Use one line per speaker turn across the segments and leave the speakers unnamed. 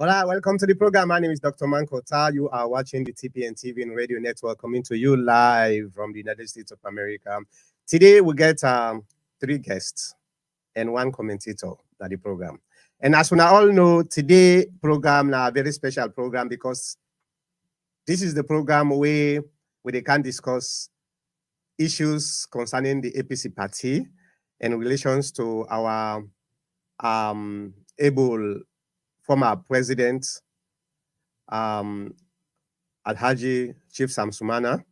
All right, welcome to the program. My name is Dr. Mankota. You are watching the TPN TV and radio network coming to you live from the United States of America. Today we get three guests and one commentator at the program. And as we all know, today program now a very special program because this is the program where they can discuss issues concerning the APC party in relations to our able former president, Alhaji Chief Sam Sumana.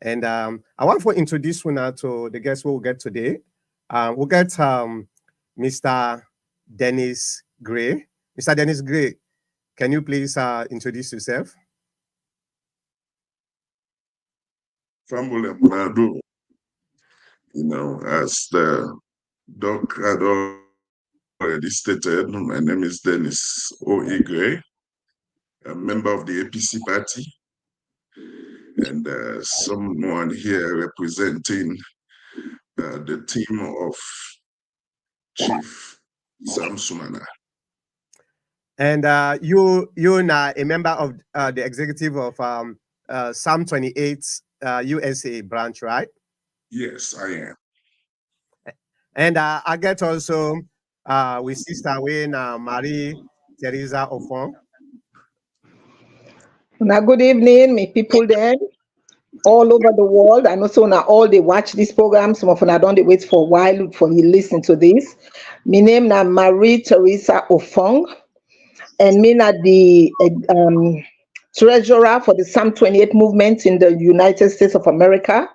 And I want to introduce you now to the guests we'll get today. We'll get Mr. Dennis Gray. Mr. Dennis Gray, can you please introduce yourself?
Family Nadu, as the doc had already stated, my name is Dennis O.E. Gray, a member of the APC party, and someone here representing the team of Chief Sam Sumana.
And you're now a member of the executive of Sam 28 USA branch, right?
Yes, I am.
And I get also with Sister Wayne Marie Teresa Ofong.
Now, good evening, my people there all over the world. I know so now all they watch this program. Some of them don't wait for a while for you listen to this. My name is Marie Teresa Ofong, and me na the treasurer for the Sam 28 movement in the United States of America.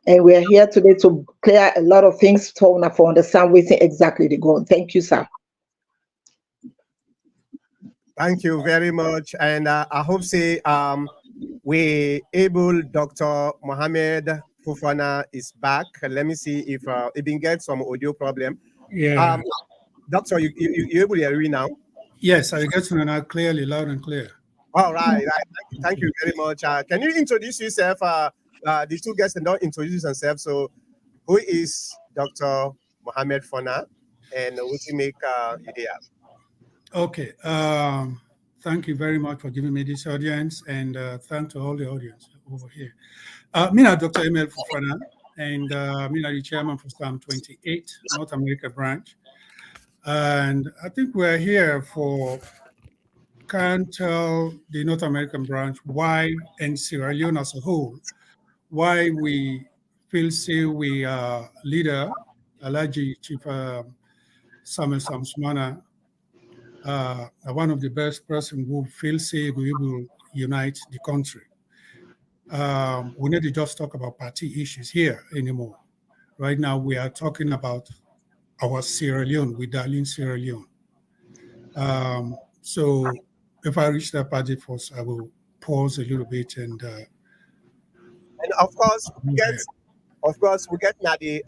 And we're here today to clear a lot of things for understand what's exactly the goal. Thank you, sir.
Thank you very much. And I hope say we able Dr. Mohammed Fufana is back. Let me see if it been get some audio problem.
Yeah.
Doctor, you able to hear me now?
Yes, I get you now clearly, loud and clear.
All right. Thank you very much. Can you introduce yourself? The two guests and don't introduce themselves. So, who is Dr. Mohammed Fufana, and what you make idea?
Okay. Thank you very much for giving me this audience, and thank to all the audience over here. Me na Dr. Emel Fufana, and me na the chairman for Sam 28 North America branch. And I think we're here can tell the North American branch why, and Sierra Leone as a whole, why we feel say we are leader, Alhaji Chief Sam Sumana, one of the best person who feels say we will unite the country. We need to just talk about party issues here anymore. Right now, we are talking about our Sierra Leone, we darling Sierra Leone. So if I reach that party first, I will pause a little bit and
of course we get now the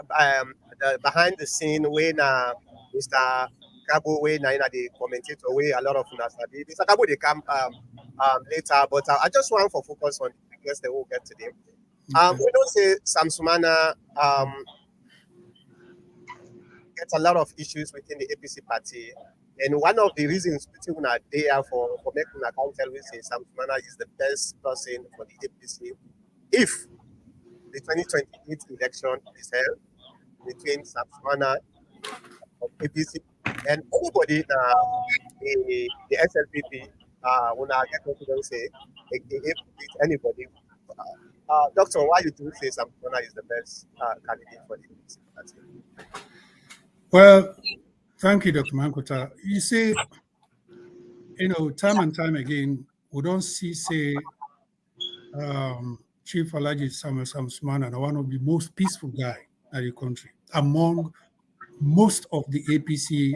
behind the scene when Mr. Kabo way now the commentator way a lot of us Mr. Kabo they come later, but I just want to focus on the guests that we'll get today. We don't say Sam Sumana gets a lot of issues within the APC party, and one of the reasons between are there for making an account tell we say Sam Sumana is the best person for the APC if the 2028 election is held between Sam Sumana of APC and anybody the SLPP when I get what you say if anybody. Doctor, why you do say Sam Sumana is the best candidate for the APC party?
Well, thank you, Dr. Mankota. You see, time and time again, we don't see, say, Chief Alhaji Sam Sumana, one of the most peaceful guy in the country, among most of the APC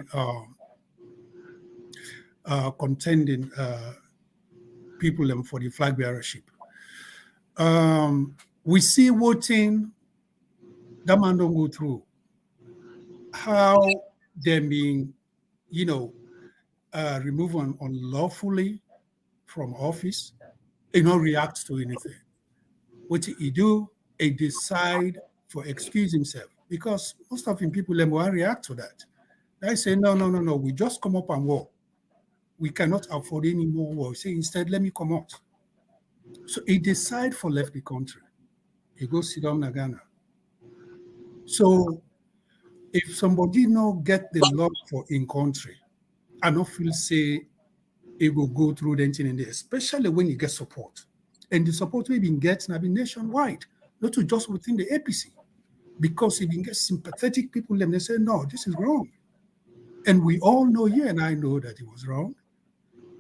contending people for the flag bearership. We see voting, that man don't go through. How them being, removed unlawfully from office, react to anything. What he do, he decide for excuse himself, because most of the people them won't react to that. They say, no, we just come up and walk. we cannot afford any more war. Say instead, let me come out. So he decide for left the country. He go sit down in Ghana. So if somebody no get the love for in country, I don't feel say it will go through the thing in there, especially when you get support. And the support we've been getting have been nationwide, not to just within the APC. Because if you get sympathetic people, then they say, no, this is wrong. And we all know, you and I know that it was wrong,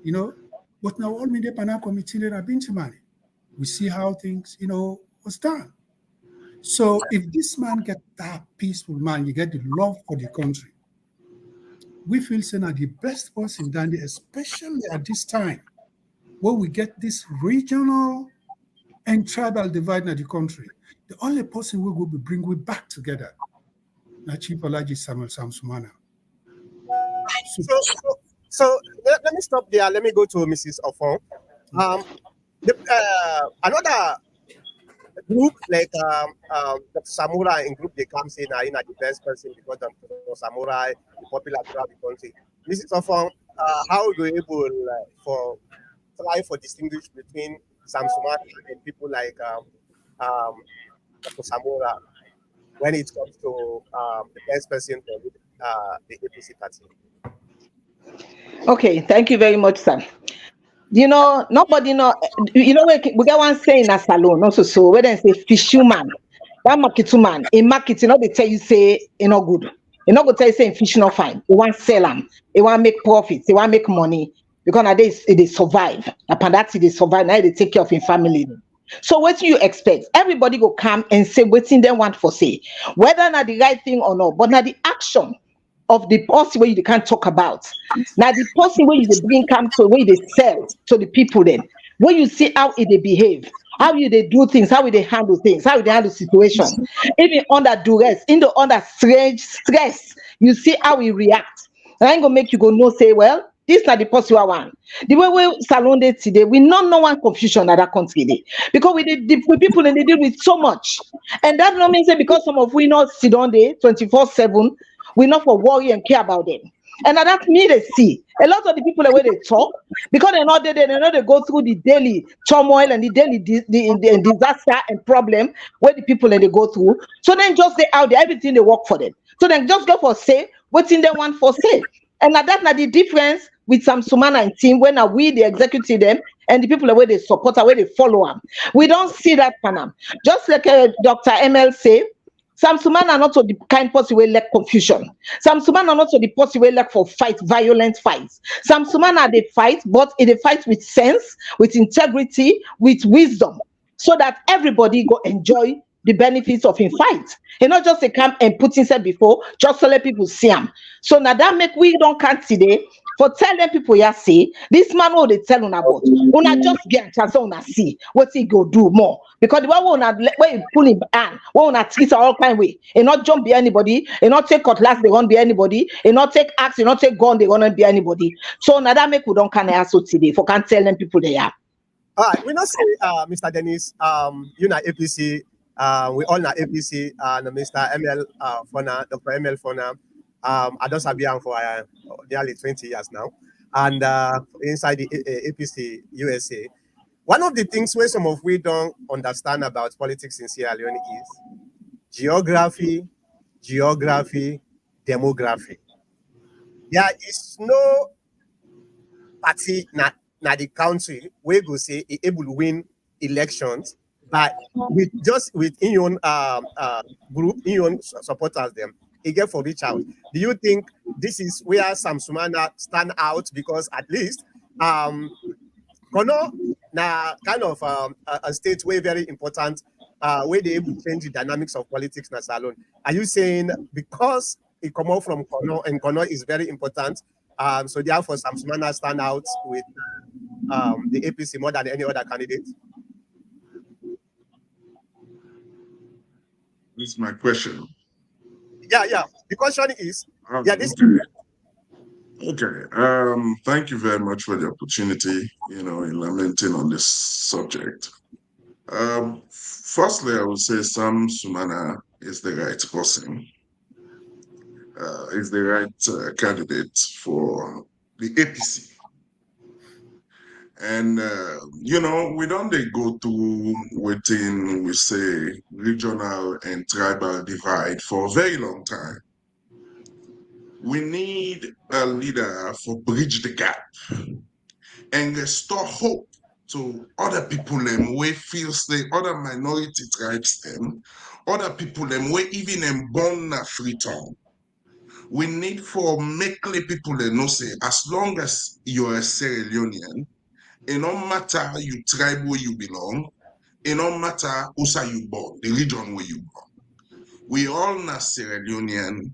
you know. But now all media panel committee that have been to money. We see how things, was done. So if this man get that peaceful man, you get the love for the country, we feel saying that the best person down there, especially at this time, where we get this regional and tribal divide in the country, the only person we will bring we back together, na Chief Alaji Samuel Sam Sumana.
So let me stop there. Let me go to Mrs. Ofon. Another group like the Samurai in group they come say now the best person because the Samurai the popular throughout the country. Mrs. Ofon, how do you able for try for distinguish between Sam Sumana and people like Dr. Samura when it comes to the best person for the APC party?
Okay, thank you very much, sir. Nobody know. We get one saying in a salon also. So when they say fishy man, that market man, in marketing, they tell you say not good. You not go tell you say fish not fine. They want sell them. They want make profits. They want make money because nowadays they survive. Upon that they survive. Now they take care of their family. So what do you expect? Everybody go come and say what they want for say, whether not the right thing or not, but not the action of the policy where you can't talk about. Now the policy where you bring come to where they sell to the people then. When you see how they behave, how they do things, how they handle things, how they handle situation. Even under duress, under strange stress, you see how we react. And I'm gonna make you go no say, well, this is not the possible one. The way we salon day today, we not know one confusion at that country day. Because with people and they deal with so much. And that not mean say because some of we not sit on there 24/7, we not for worry and care about them. And that's me they see. A lot of the people the way they talk, because they're not there, they know they go through the daily turmoil and the daily the disaster and problem where the people and they go through. So then just they out there, everything they work for them. So then just go for say, what's in they want for say. And that's not the difference with Sam Sumana and team when are we the executive them and the people the way they support, the way they follow them. We don't see that Panam. Just like Dr. ML say, Sam Sumana not to the kind person will lack confusion. Sam Sumana not to the person will lack for fight, violent fights. Sam Sumana they fight, but they fight with sense, with integrity, with wisdom, so that everybody go enjoy the benefits of his fight. He not just a come and put himself before, just to let people see him. So now that make we don't count today for tell them people ya say this man what they tell on about. Una just get a chance una see what he go do more. Because the one where you pull him and when una treat all kind of way, and not jump be anybody, and not take cutlass, they won't be anybody, and not take axe, and not take gun, they won't be anybody. So now that make we don't kind of today for can't tell them people they are.
All right, we not say Mr. Dennis, you know APC, we all know APC, and Mr. ML Fona, Dr. ML Fona. I just have been for nearly 20 years now, and inside the APC USA. One of the things where some of we don't understand about politics in Sierra Leone is geography, demography. There is no party na the country where go say able to win elections, but with in your group, in your supporters them, get for reach out. Do you think this is where Sam Sumana stand out because at least Kono na kind of a state where very important where they able to change the dynamics of politics na salon. Are you saying because it come out from Kono and Kono is very important, so therefore Sam Sumana stand out with the APC more than any other candidate?
This is my question.
Yeah. The question is, this.
Okay. Thank you very much for the opportunity, in lamenting on this subject. Firstly, I would say Sam Sumana is the right person. Is the right candidate for the APC. And we don't they go through within, we say, regional and tribal divide for a very long time. We need a leader for bridge the gap and restore hope to other people them we feel say other minority tribes them, other people them we even them born na freetown. We need for make people they know say as long as you're a Sierra Leonean, it no matter you tribe where you belong, it no matter who's you born, the region where you born. We all na Sierra Leonean,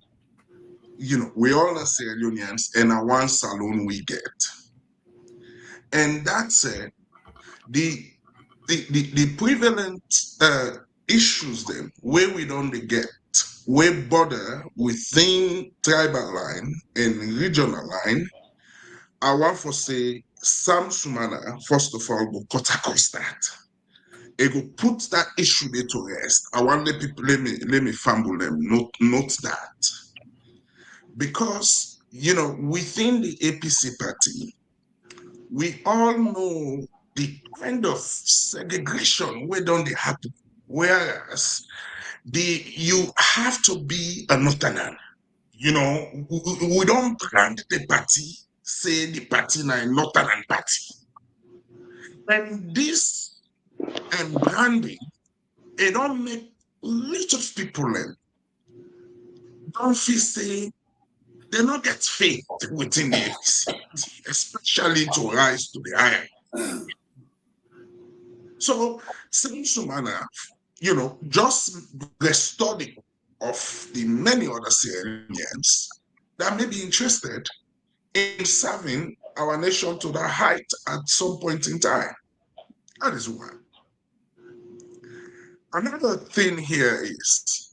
we all na Sierra Leoneans and a one saloon we get. And that's it. The prevalent issues then where we don't get where border within tribal line and regional line, I want to say Sam Sumana, first of all, will cut across that. It will put that issue there to rest. I want the people let me fumble them, note that. Because within the APC party, we all know the kind of segregation where don't they happen. Whereas you have to be a northerner. We don't brand the party, say the party na a northern party. And this branding, it don't make lot of people don't feel say they don't get faith within the APC, especially to rise to the higher. So Sam Sumana, just the study of the many other Syrians that may be interested in serving our nation to the height at some point in time. That is one. Another thing here is,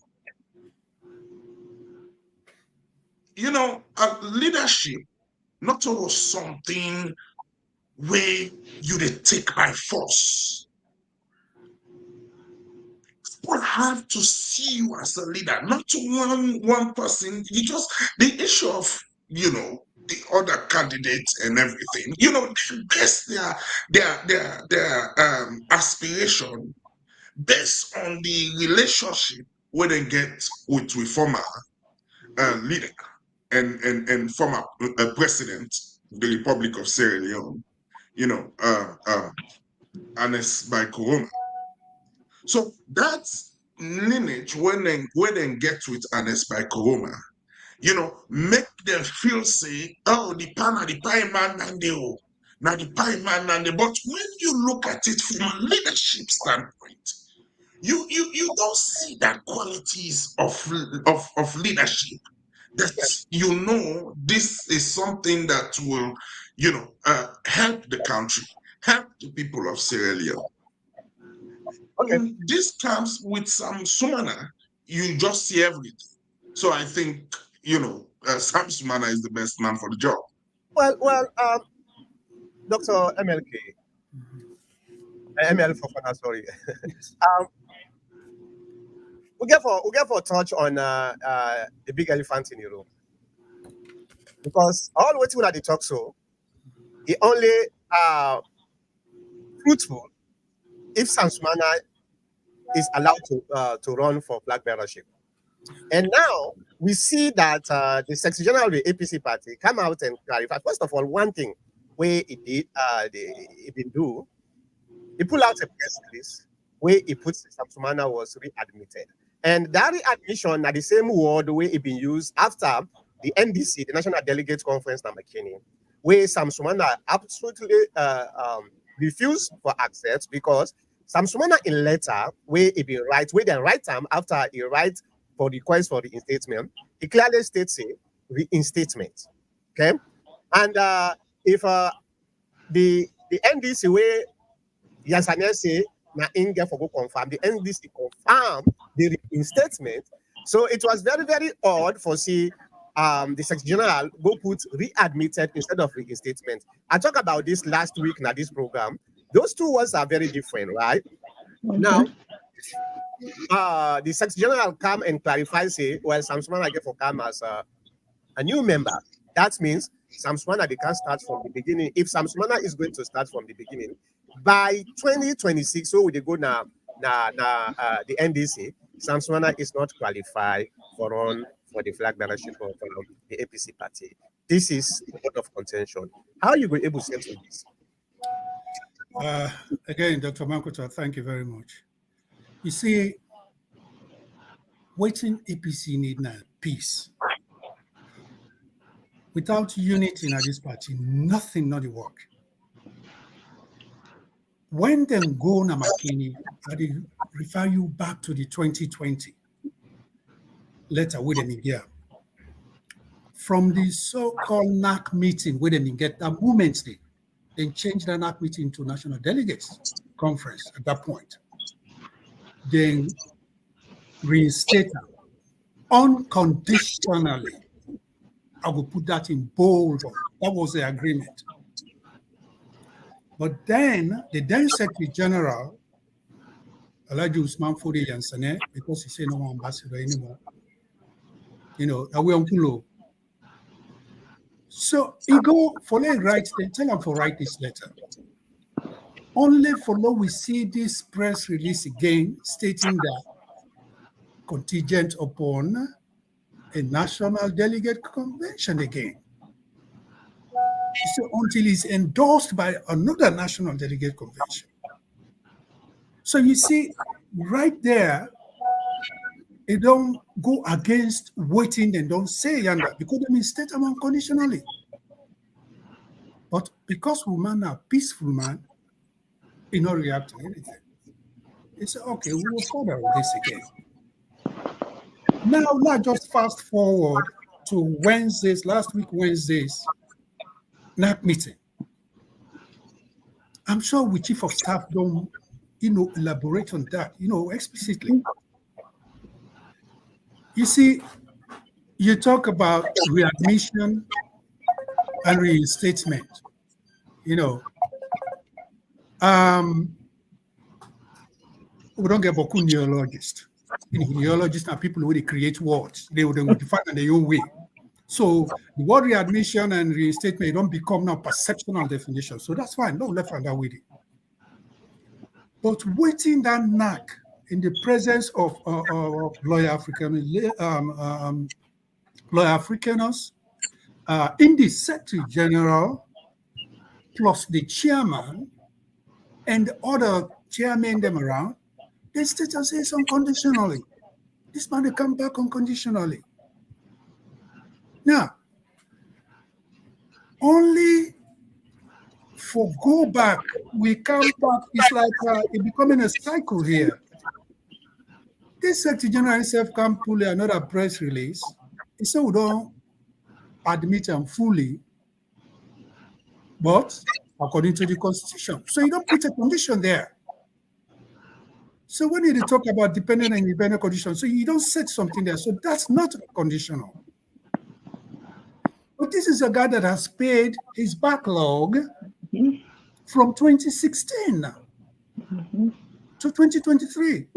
leadership not always something where you they take by force. People have to see you as a leader, not to one person. You just the issue of the other candidates and everything. They base their aspiration based on the relationship where they get with former leader and former president of the Republic of Sierra Leone, Ernest by Koroma. So that's lineage when they get with Ernest by Koroma, make them feel say, oh, the pana, the pie man and the now the pie man and the but when you look at it from a leadership standpoint, you don't see that qualities of leadership that this is something that will help the country, help the people of Sierra Leone.
Okay.
This comes with Sam Sumana, you just see everything. So I think Sam Sumana is the best man for the job.
Well, Dr. MLK, ML Fofana, sorry. we get for touch on the big elephant in the room, because all what we they talk so, it only fruitful if Sam Sumana is allowed to run for flag bearership. And now we see that the Secretary General of the APC party come out and clarify. First of all, one thing where it did it didn't do, he pulled out a press release where he puts Sam Sumana was readmitted. And that readmission at the same word where it been used after the NDC, the National Delegates Conference in McKinney, where Sam Sumana absolutely refused for access because Sam Sumana in letter where he been write, where they write time after he write for request for reinstatement, he clearly states a reinstatement. Okay. And if the NDC where Yansania say na India for go confirm, the NDC confirm the reinstatement. So it was very, very odd for the Secretary General go put readmitted instead of reinstatement. I talked about this last week in this program. Those two words are very different, right? Okay. Now, the Secretary General come and clarify, say, well, Sam Sumana get for come as a new member. That means Sam Sumana, they can start from the beginning. If Sam Sumana is going to start from the beginning, by 2026, so we go now, the NDC, Sam Sumana is not qualified for run for the flag leadership of the APC party. This is a lot of contention. How are you going able to settle this?
Again, Dr. Makuta, thank you very much. You see, waiting APC need now peace. Without unity in this party, nothing not work. When them go na Makini, I refer you back to the 2020 letter with them here. From the so-called NAC meeting where they get that movement, they changed the NAC meeting to National Delegates Conference at that point. Then reinstate them unconditionally. I will put that in bold. That was the agreement. But then the then Secretary General, Elijah Usman Fode Yansane, because he said no more ambassador anymore, that we on. So he go for the right, they tell him to write this letter. Only for now we see this press release again stating that contingent upon a national delegate convention again. So until it's endorsed by another national delegate convention. So you see, right there, it don't go against waiting and don't say yonder because they state them unconditionally. But because women are peaceful man, he not react to anything. He said, okay, we will further this again. Now, not just fast forward to Wednesdays, last week Wednesdays, NAC meeting. I'm sure we chief of staff don't, elaborate on that, explicitly. You see, you talk about readmission and reinstatement. We don't get beaucoup neologists. Neologists are people who they create words. They would define in their own way. So the word readmission and reinstatement don't become now perceptual definition. So that's fine. No left and that with it. But waiting that NAC in the presence of lawyer Africaners, in the Secretary General, plus the chairman and the other chairmen them around, they state and say unconditionally. This man will come back unconditionally. Now, only for go back, we come back, it's like it's becoming a cycle here. This Secretary General himself can pull another press release. He said we don't admit him fully, but according to the Constitution. So you don't put a condition there. So when you talk about dependent and independent conditions, so you don't set something there. So that's not conditional. But this is a guy that has paid his backlog from 2016 to 2023.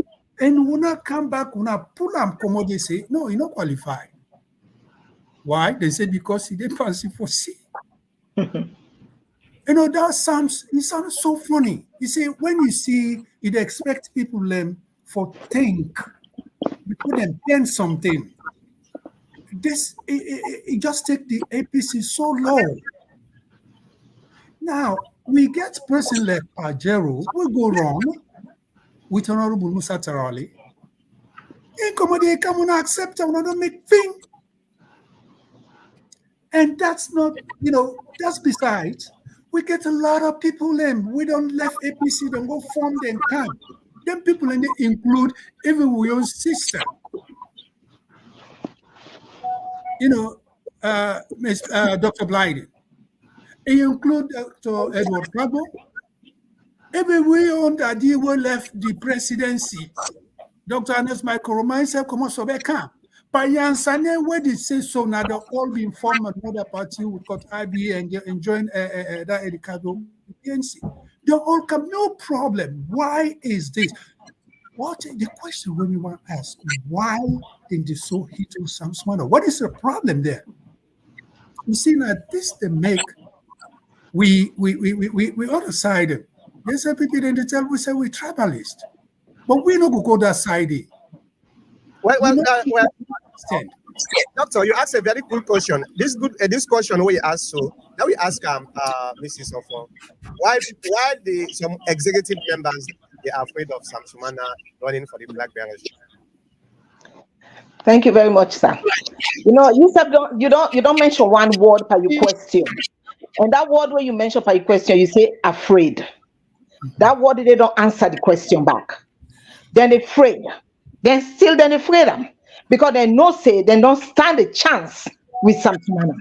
And when I come back, when I pull up, come they say, no, he not qualified. Why? They say because he didn't pass it for C. That sounds so funny. You see, when you see, it expect people for think, before them learn something. This, it just take the APC so low. Now, we get person like Pajero, we go wrong with Honorable Musa Tarali. They come and accept and don't make thing. And that's not, that's besides. We get a lot of people we don't left APC, don't go form them camp. Them people and they include even we own sister. Dr. Blyden. It include Dr. Edward Fago. Everywhere on that they were left the presidency. Dr. Anes Michael Roman said, come on, so they can. But Yansane, where they say so now, they've all been formed another party with got IBA and join that Edicado PNC. They all come, no problem. Why is this? What the question when we want to ask, why in the so hit on Sam Sumana? What is the problem there? You see, now this they make we other side. There's some people in the tell we say we tribalist, but we not go that side.
Well,
We
well,
not
well,
stand.
Doctor, you asked a very good question. This question we ask, so now we ask Mrs. Ofo, why some executive members they are afraid of Sam Sumana running for the flag bearers?
Thank you very much, sir. You don't mention one word per your question. And that word where you mention per your question, you say afraid. That word they don't answer the question back. Then afraid. Then afraid them. Because they know say they don't stand a chance with Sam Sumana.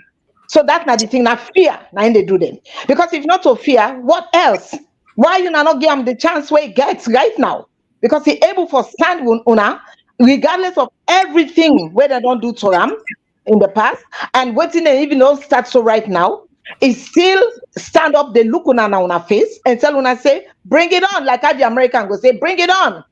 So that's not the thing, not fear. Now they do them. Because if not to fear, what else? Why you not give him the chance where he gets right now? Because he able for stand with una, regardless of everything where they don't do to him in the past, and waiting they even don't start so right now, he still stand up, they look on our face and tell una say, bring it on, like how the American go say, bring it on.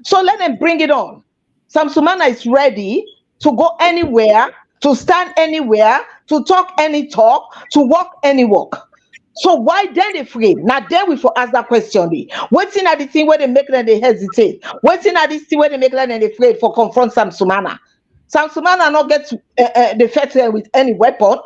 So let them bring it on. Sam Sumana is ready to go anywhere, to stand anywhere, to talk any talk, to walk any walk. So why then they afraid? Now then we for ask that question. Waiting at the thing where they make them they hesitate. Waiting at this thing where they make them they afraid for confront Sam Sumana. Sam Sumana not get the fed with any weapon.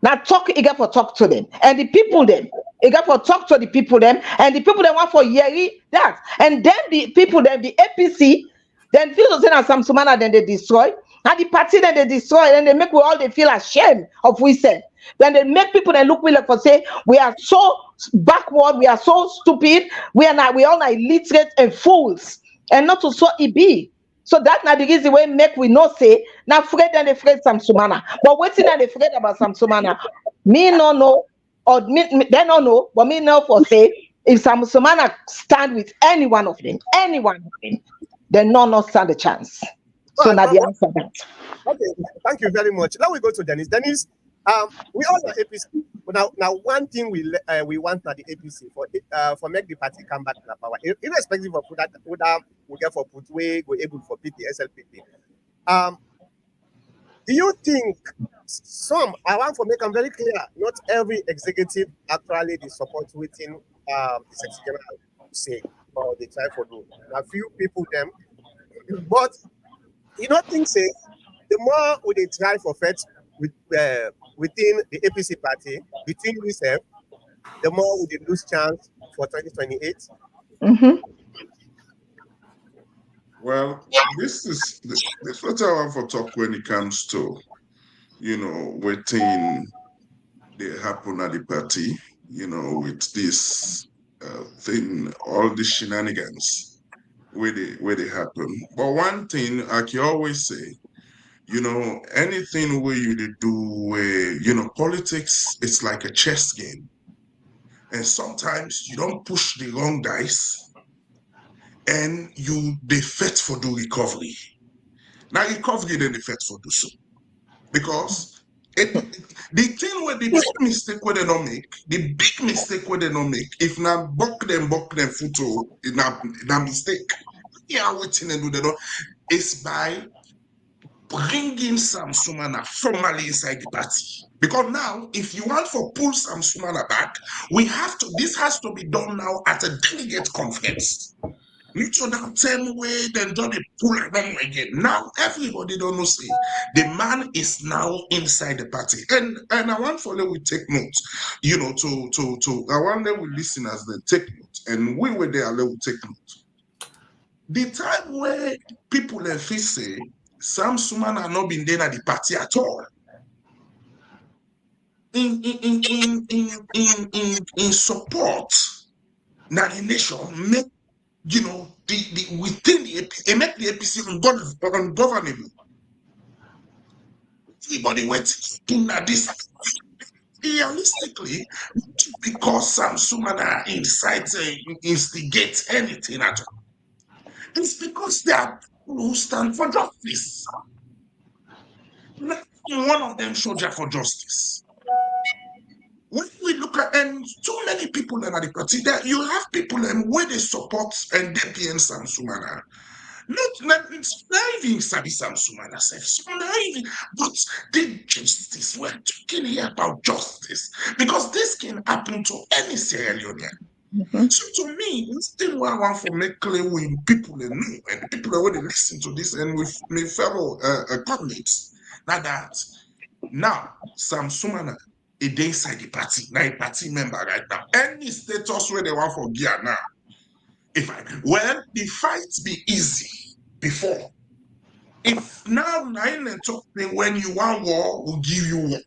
Now talk eager for talk to them. And the people them eager for talk to the people them. And the people them want for hearing that. And then the people them, the APC, then feel the same as Sam Sumana, then they destroy. And the party then they destroy, and they make we all they feel ashamed of we said. Then they make people then look we like for say we are so backward, we are so stupid, we all not illiterate and fools, and not to so it be. So that's not the reason why make we not say now afraid and afraid Sam Sumana. But waiting and afraid about Sam Sumana, me no know, or they don't know, but me know for say if Sam Sumana stand with any one of them, then not stand a chance. So now the answer that.
Okay, thank you very much. Now we go to Dennis. Dennis, we all are APC. But now one thing we want at the APC for make the party come back to the power, irrespective of whether we get for put way, we able for PT, SLPP. Do you think I want to make them very clear, not every executive actually they support within the Secretary General say or they try for do. A few people them, but you don't think say the more we they try for fetch within the APC party, between ourselves, the more we they lose chance for 2028.
Mm-hmm.
Well, this is what I want for talk when it comes to, waiting they happen at the party, with this thing, all the shenanigans where they happen. But one thing I can always say, anything where you do where, politics, it's like a chess game. And sometimes you don't push the wrong dice and they fight for the recovery. Now recovery then they fight for do so. Because the thing where the big mistake where they don't make, if not buck them photo, na mistake. Yeah, waiting and do that. It's by bringing Sam Sumana formally inside the party. Because now, if you want to pull Sam Sumana back, this has to be done now at a delegate conference. Not so that same way, then don't they pull them again. Now, everybody don't know, say, the man is now inside the party. And I want for them we take note, I want them we listen as they take note. And we were there, we take note. The time where people if say, Sam Sumana not been there at the party at all. In support, now the nation make the within the APC, make the APC ungovernable. Everybody waiting at this. Realistically, because Sam Sumana incites instigate anything at all. It's because they are people who stand for justice. One of them soldier for justice. When we look at and too many people in the party, that you have people where they support and DP and Sam Sumana. Not even Sabi Sam Sumana but the justice. We're talking here about justice because this can happen to any Sierra Leonean. So to me, instead one want for make clear when people they know and the people that want to listen to this and with my fellow colleagues, that now Sam Sumana is inside the party, now a party member right now. Any status where they want for gear now. The fight be easy before. If now nine talk when you want war, will give you war.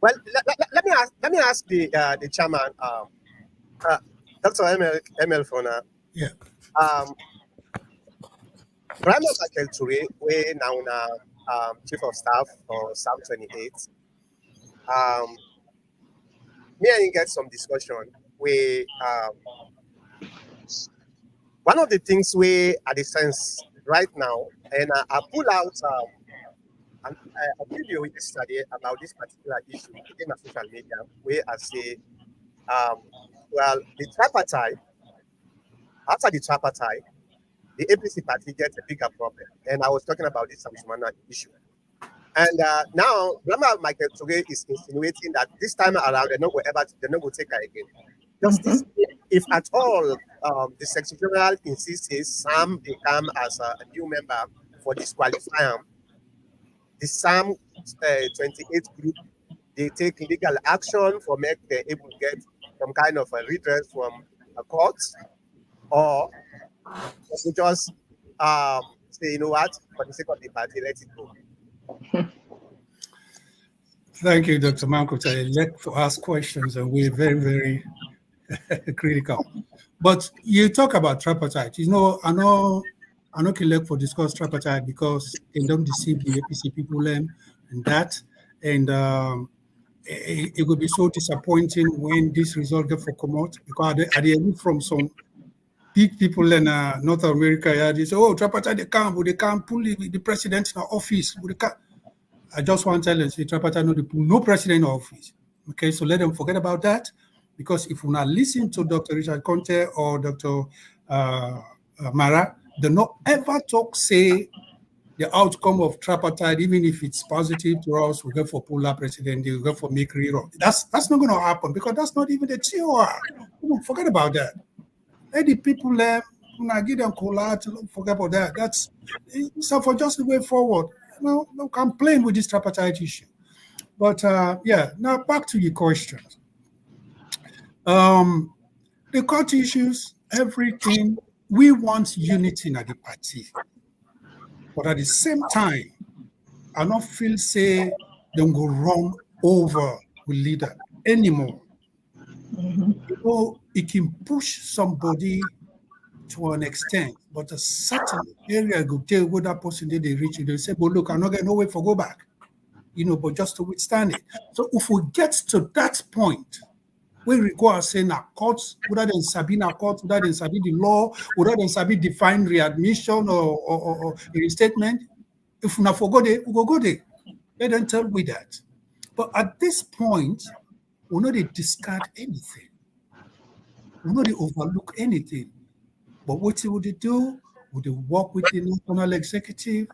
Well, let me ask the chairman, Dr. ML Fona.
Yeah.
Brandon Michael Toure, we now chief of staff for Sam 28. Me and him get some discussion. One of the things we at the sense right now, and I pull out a video yesterday about this particular issue in a social media where I say, well, the tripartite, after the tripartite, the APC party gets a bigger problem. And I was talking about this Sam Sumana issue. And now, Grandma Michael Toure is insinuating that this time around, they're not going to take her again. Justice, if at all the Secretary General insists Sam become as a new member for disqualifying the Sam 28 group, they take legal action for make them able to get some kind of a redress from a court, or we just say, you know what, for the sake of the party, let it go.
Thank you, Dr. Manko. I like to ask questions, and we're very, very critical. But you talk about tripartite. You know, I know Kilek for discuss tripartite because they don't deceive the APC people and that. And it would be so disappointing when this result get for come out because at the end from some big people in North America, they say, oh, tripartite, they can't pull the president in office. They can't. I just want to tell them, say, tripartite, no president in office. Okay, so let them forget about that. Because if we not listen to Dr. Richard Conte or Dr. Mara, they not ever say the outcome of tripartite, even if it's positive to us, we go for Pula president, we go for make rerun. That's not going to happen because that's not even the TOR. Forget about that. Let the people there, give them collage, forget about that. That's so for just the way forward. No complain with this tripartite issue. But yeah, now back to your questions. The court issues, everything, we want unity in the party. But at the same time, I don't feel say don't go run over with leader anymore. You know, it can push somebody to an extent, but a certain area go tell where that person did they reach it. They say, but look, I'm not getting no way for go back. You know, but just to withstand it. So if we get to that point, where we go and say na courts, whether than Sabina court, whether than Sabi the law, whether than Sabi define readmission or reinstatement, if we not forgo there, we go there. They don't tell me that. But at this point, we know they discard anything. We know they overlook anything. But what would they do? Would they work with the national executive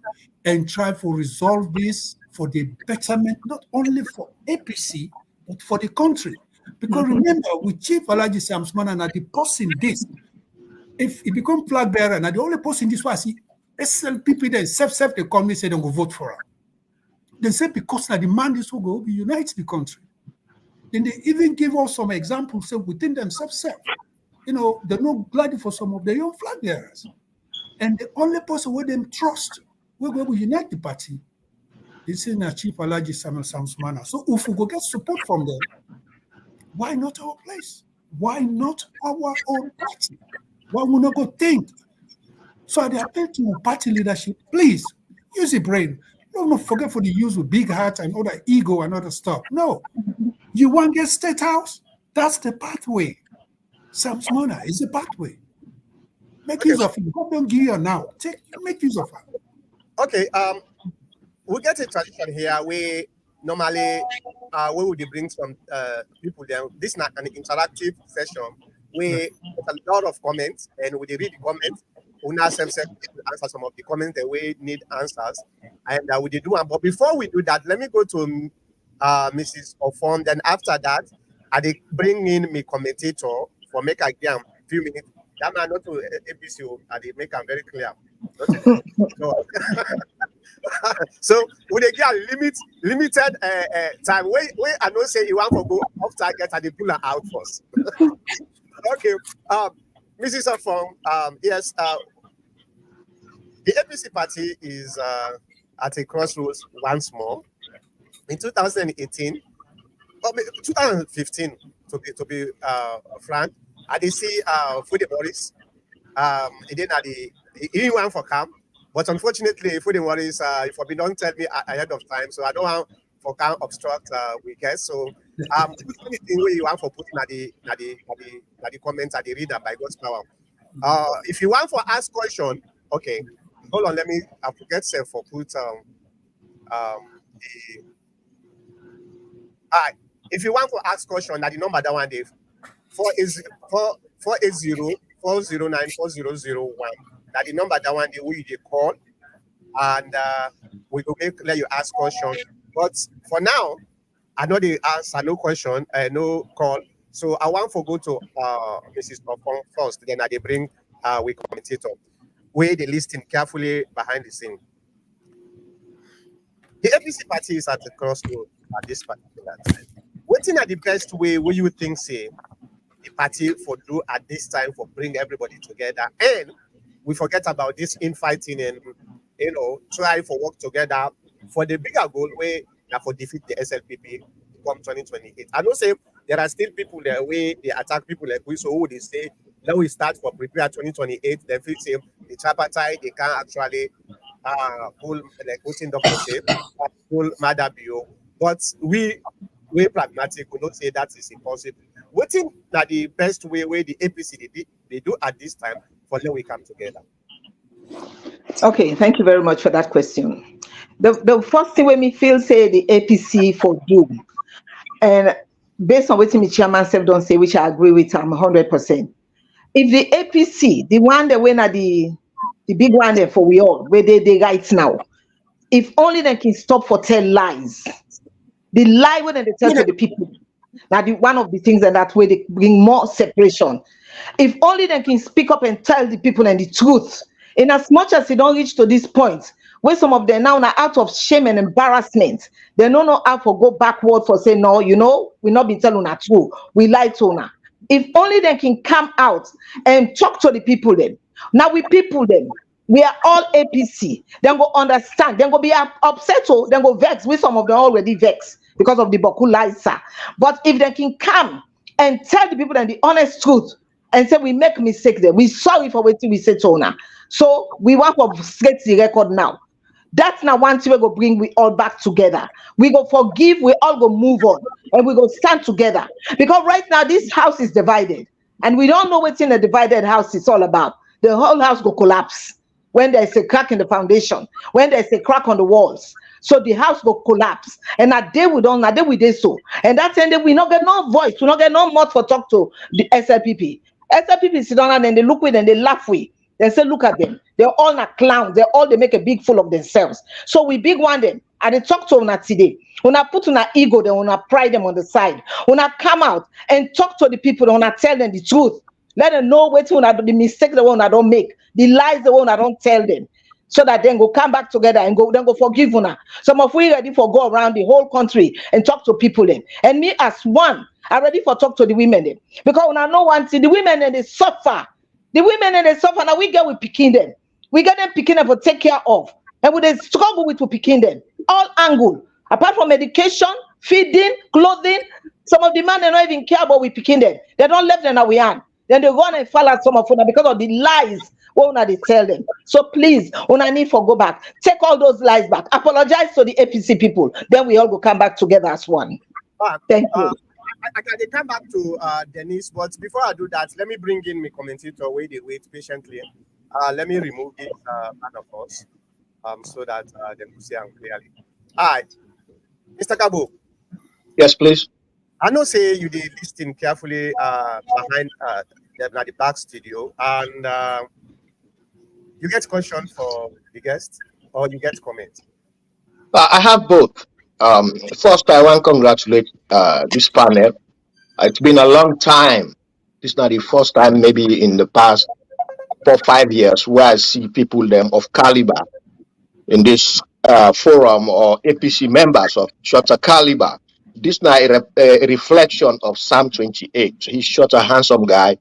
and try to resolve this for the betterment, not only for APC, but for the country? Because remember, with Chief Alhaji Sam Sumana, and the person this, if he become flag bearer, and the only person this was, SLPP, then self the company say they go vote for him. They say because now the man this will go unite the country. Then they even give us some examples, say within themselves, you know, they're not glad for some of their own flag bearers. And the only person where them trust, will go unite the party, this is Chief Alhaji Sam Sumana. So if we go get support from them, why not our place? Why not our own party? Why we not go think? So I appeal to party leadership, please use your brain. Don't forget for the use of big heart and other ego and other stuff. No. You want to get state house? That's the pathway. Sam Sumana is the pathway. Make use of it. Don't give you now. Make use of it.
Okay. We get a tradition here where normally we would bring some people there. This is not an interactive session where there's a lot of comments and we read the comments una self answer some of the comments that we need answers, and we did do one. But before we do that, let me go to Mrs. Ofon. Then after that, I did bring in my commentator for make again few minutes. That man not to APC, I did make them very clear. Not to so, so we dey get limited time. Wait, I know say you want to go off target and they pull her out first. Okay, Mrs. Afong, yes, the APC party is at a crossroads once more. In 2018, 2015, to be frank, I did see Fude Morris. He didn't have he didn't want for camp, but unfortunately, Fude Morris, if you don't tell me ahead of time, so I don't want for camp obstruct we guess. So anything where you want for putting at the comments at the reader by God's power. If you want for ask question, okay, hold on, I forget say for put if you want to ask question, that the number that one Dave 480 409 4001. That the number that one day we they call, and we will let you ask question. But for now, I know the answer, no question, no call. So I want to go to Mrs. Ofon first. Then I they bring we commentator. We they listen carefully behind the scene. The APC party is at the crossroad at this particular time. Waiting at the best way where you think say the party for do at this time for bring everybody together, and we forget about this infighting and try for work together for the bigger goal where for defeat the SLPP come 2028. I don't say there are still people there where they attack people like we, so who they say now we start for prepare 2028. Then feel say the tripartite they can actually pull like putting Dr. say pull Madabio, but we pragmatic. We don't say that is impossible. Waiting that the best way where the APC they do at this time for them we come together.
Okay, thank you very much for that question. The first thing when me feel say the APC for do, and based on what my chairman said don't say, which I agree with, I'm 100%. If the APC, the one that win at the big one there for we all, where they right now, if only they can stop for tell lies, the lie when they tell to the people. Now, one of the things that way they bring more separation. If only they can speak up and tell the people and the truth, in as much as they don't reach to this point, where some of them now are out of shame and embarrassment, they don't know how to go backward for say, no, we not be telling the truth. We lie to now. If only they can come out and talk to the people then. Now we people them. We are all APC. Then go understand. Then go be upset. So then go vex. With some of them already vex because of the Boku lies. But if they can come and tell the people then the honest truth and say we make mistake there, we sorry for what we say to now. So we want to straight the record now. That's now one thing we go bring we all back together. We go forgive, we all go move on, and we go stand together. Because right now this house is divided, and we don't know what's in a divided house is all about. The whole house go collapse when there's a crack in the foundation, when there's a crack on the walls. So the house go collapse. And that day we don't, that day we did so. And that's ended, we not get no voice, we not get no mouth for talk to the SLPP. SLPP sit down and then they look with and they laugh with. They say, look at them. They're all not clowns. They make a big fool of themselves. So we big one them. And they talk to una today. Una put una ego, then una pride them on the side. Una come out and talk to the people, una tell them the truth. Let them know what the mistake the one I don't make, the lies the one I don't tell them. So that then go come back together and go forgive una. Some of we ready for go around the whole country and talk to people then. And me as one, I ready for talk to the women then. Because when I know one thing, the women then they suffer. The women and they suffer. Now we get with picking them. We get them picking them for take care of. And we they struggle with picking them. All angle. Apart from medication, feeding, clothing, some of the men they don't even care about we picking them. They don't left them now we are. Then they run and fall at some of them because of the lies what they tell them. So please, I need for go back. Take all those lies back. Apologize to the APC people. Then we all go come back together as one. Thank you.
I can come back to Denise, but before I do that, let me bring in my commentator where they wait patiently. Let me remove this part of us so that they can see clearly. All right, Mr. Kabo.
Yes, please.
I know say you did listen carefully behind the back studio, and You get question for the guest or you get comment?
I have both. First, I want to congratulate this panel. It's been a long time. This is not the first time, maybe in the past 4 5 years, where I see people them of caliber in this forum or APC members of shorter caliber. This now a reflection of Psalm 28. He's short, a handsome guy,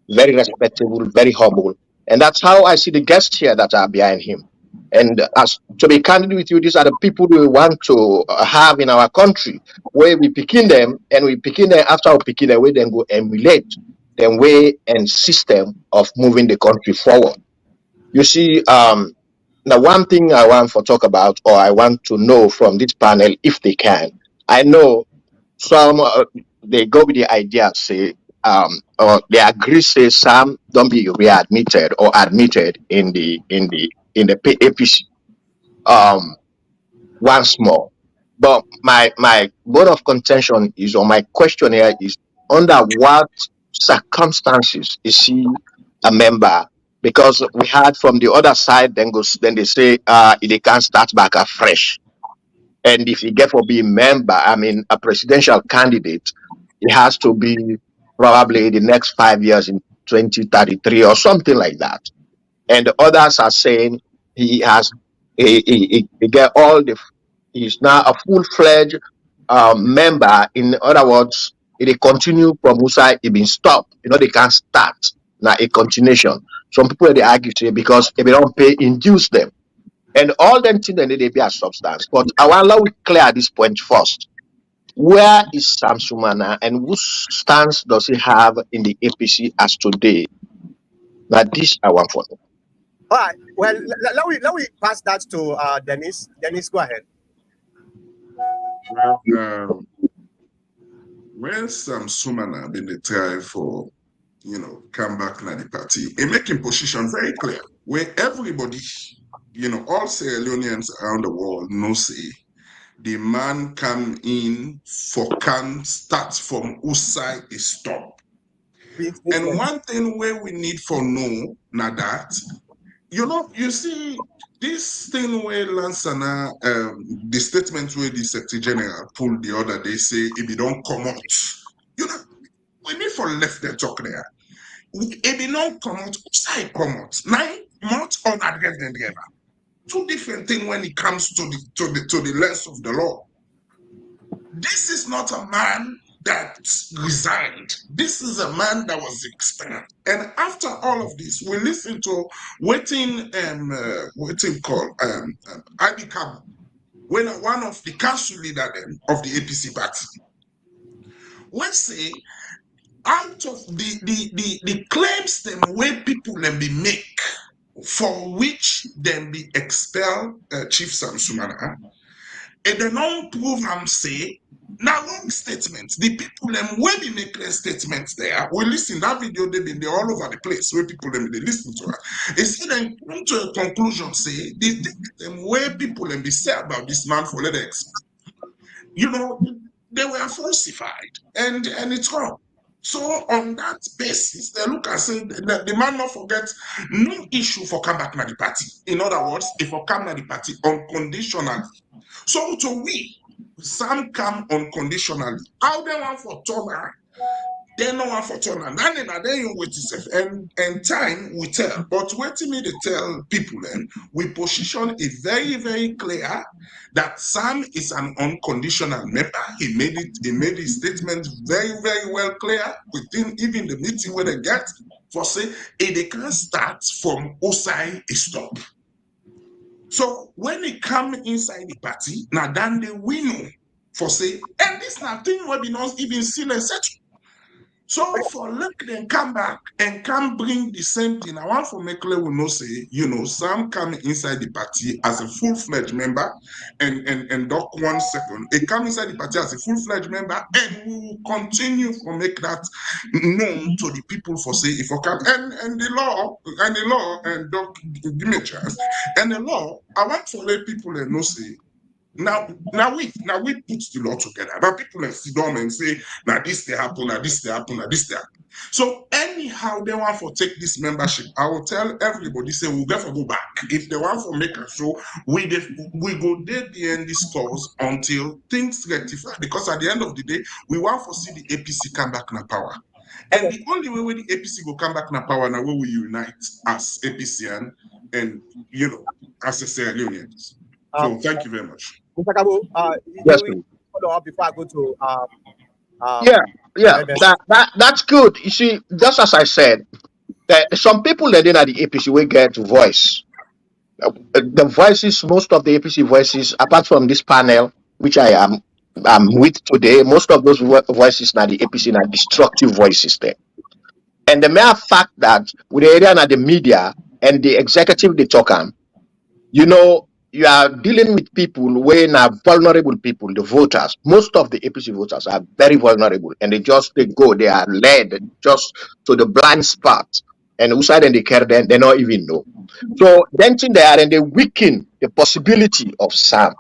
very respectable, very humble. And that's how I see the guests here that are behind him. And as to be candid with you, these are the people we want to have in our country, where we picking them and we picking them after we picking them, we then go emulate the way and system of moving the country forward. You see, now, one thing I want to talk about, or I want to know from this panel, if they can, I know some they go with the idea, say, or they agree, say, some don't be readmitted or admitted in the APC. Um, Once more, but my bone of contention is, or my question here is, under what circumstances is he a member? Because we heard from the other side, then they say they can start back afresh. And if he get for being member, I mean a presidential candidate, it has to be probably the next 5 years in 2033 or something like that. And the others are saying he has he get all the he's now a full-fledged member. In other words, it they continue from Musa, it been stopped. They can't start now a continuation. Some people they argue say because if they don't pay, induce them. And all them things then they be a substance. But I want to clear this point first. Where is Sam Sumana and whose stance does he have in the APC as today? Now this I want for know.
All right. Well, let me pass that to Dennis. Dennis, go ahead.
Well, when Sam Sumana been the try for, come back to the party, and making position very clear, where everybody, all Sierra Leoneans around the world know say, the man come in for can start from Usai is stop. And one thing where we need for know now that, you see this thing where Lansana, the statement where the Secretary General pulled the other day say if you don't come out, we need for left the talk there. If you don't come out, Usai come out. 9 months on against them together. Two different things when it comes to the lens of the law. This is not a man that resigned. This is a man that was expelled. And after all of this, we listen to waiting called Adi Kabu, when one of the council leader of the APC party. We say out of the claims them where people them be make for which them be expelled Chief Sam Sumana, and they don't prove am say now wrong statements. The people them where be make their statements there. We listen that video they been there all over the place where people them they listen to it. They see them come to a conclusion say the them where people them be say about this man for let they were falsified and it's wrong. So on that basis, they look and say the man not forget no issue for come back to the party. In other words, if I come to the party unconditionally. So to we, some come unconditionally. How they want for turner, they no want for turner. Then you wait yourself. And time we tell. But waiting me to tell people then, we position it very, very clear that Sam is an unconditional member. He made his statement very, very well clear within even the meeting where they get for say they can start from Osai stop. So when they come inside the party, now then they win for say, and this now thing will be not even seen and settled. So for let them come back and come bring the same thing. I want for make clear will know say, Sam come inside the party as a full-fledged member and doc 1 second. He come inside the party as a full-fledged member and we will continue to make that known to the people for say if I come and the law and doc give me a chance. And the law, I want to let people know say now we put the law together. Now people sit down and say, now this they happen, now this they happen, now this they happen. So anyhow they want to take this membership, I will tell everybody say we'll never go back. If they want to make a show, we go there the end this cause until things rectify. Because at the end of the day, we want to see the APC come back in power. And the only way when the APC will come back in power now when we unite as APC and as a Sierra Leoneans. So thank you very much.
Mr. Kabo,
Yes,
you
please.
follow up before I go to
Yeah,
MS.
that's good. You see, just as I said, some people that in at the APC will get voice. The voices, most of the APC voices, apart from this panel, which I'm with today, most of those voices now the APC are destructive voices there. And the mere fact that with the area and the media and the executive they talk on, you are dealing with people when are vulnerable people, the voters. Most of the APC voters are very vulnerable and they are led just to the blind spot. And who side and they care then they don't even know. So then they are and they weaken the possibility of Sam.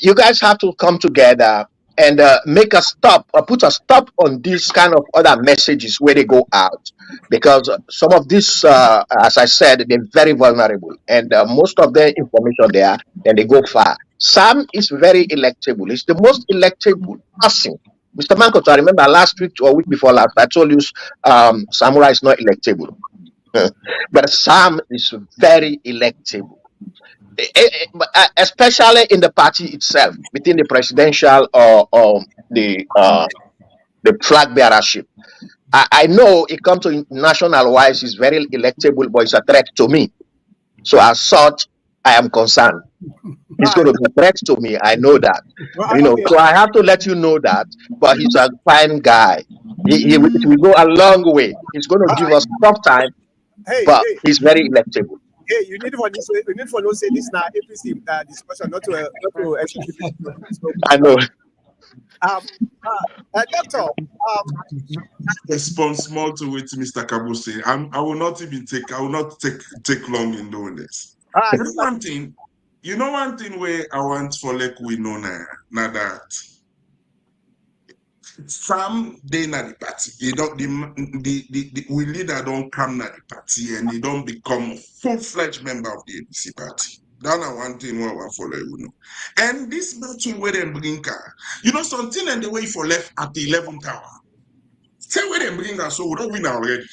You guys have to come together and make a stop or put a stop on these kind of other messages where they go out, because some of this, as I said, they're very vulnerable, and most of their information there, and they go far. Sam is very electable. He's the most electable person. Mr. Mankoto, I remember last week or week before last, I told you Samurai is not electable. But Sam is very electable. Especially in the party itself, within the presidential or the flag bearership. I know it comes to national wise, is very electable, but it's a threat to me. So as such, I am concerned. It's going to be a threat to me. I know that.
Okay.
So I have to let you know that. But he's a fine guy. It will go a long way. He's going to give us tough time,
Hey,
but he's very electable.
hey, you need for this. You need for no say this now APC discussion, not to
I know.
Doctor.
Respond small to what Mr. Kabo say. I will not take long in doing this. One thing, one thing where I want for like we know now that some day na the party, the we leader don't come na the party and they don't become a full-fledged member of the APC party. That's one thing we want follow you know. And this battle where they bring her, something and the way for left at the 11th hour. Say where they bring us, so we don't win already.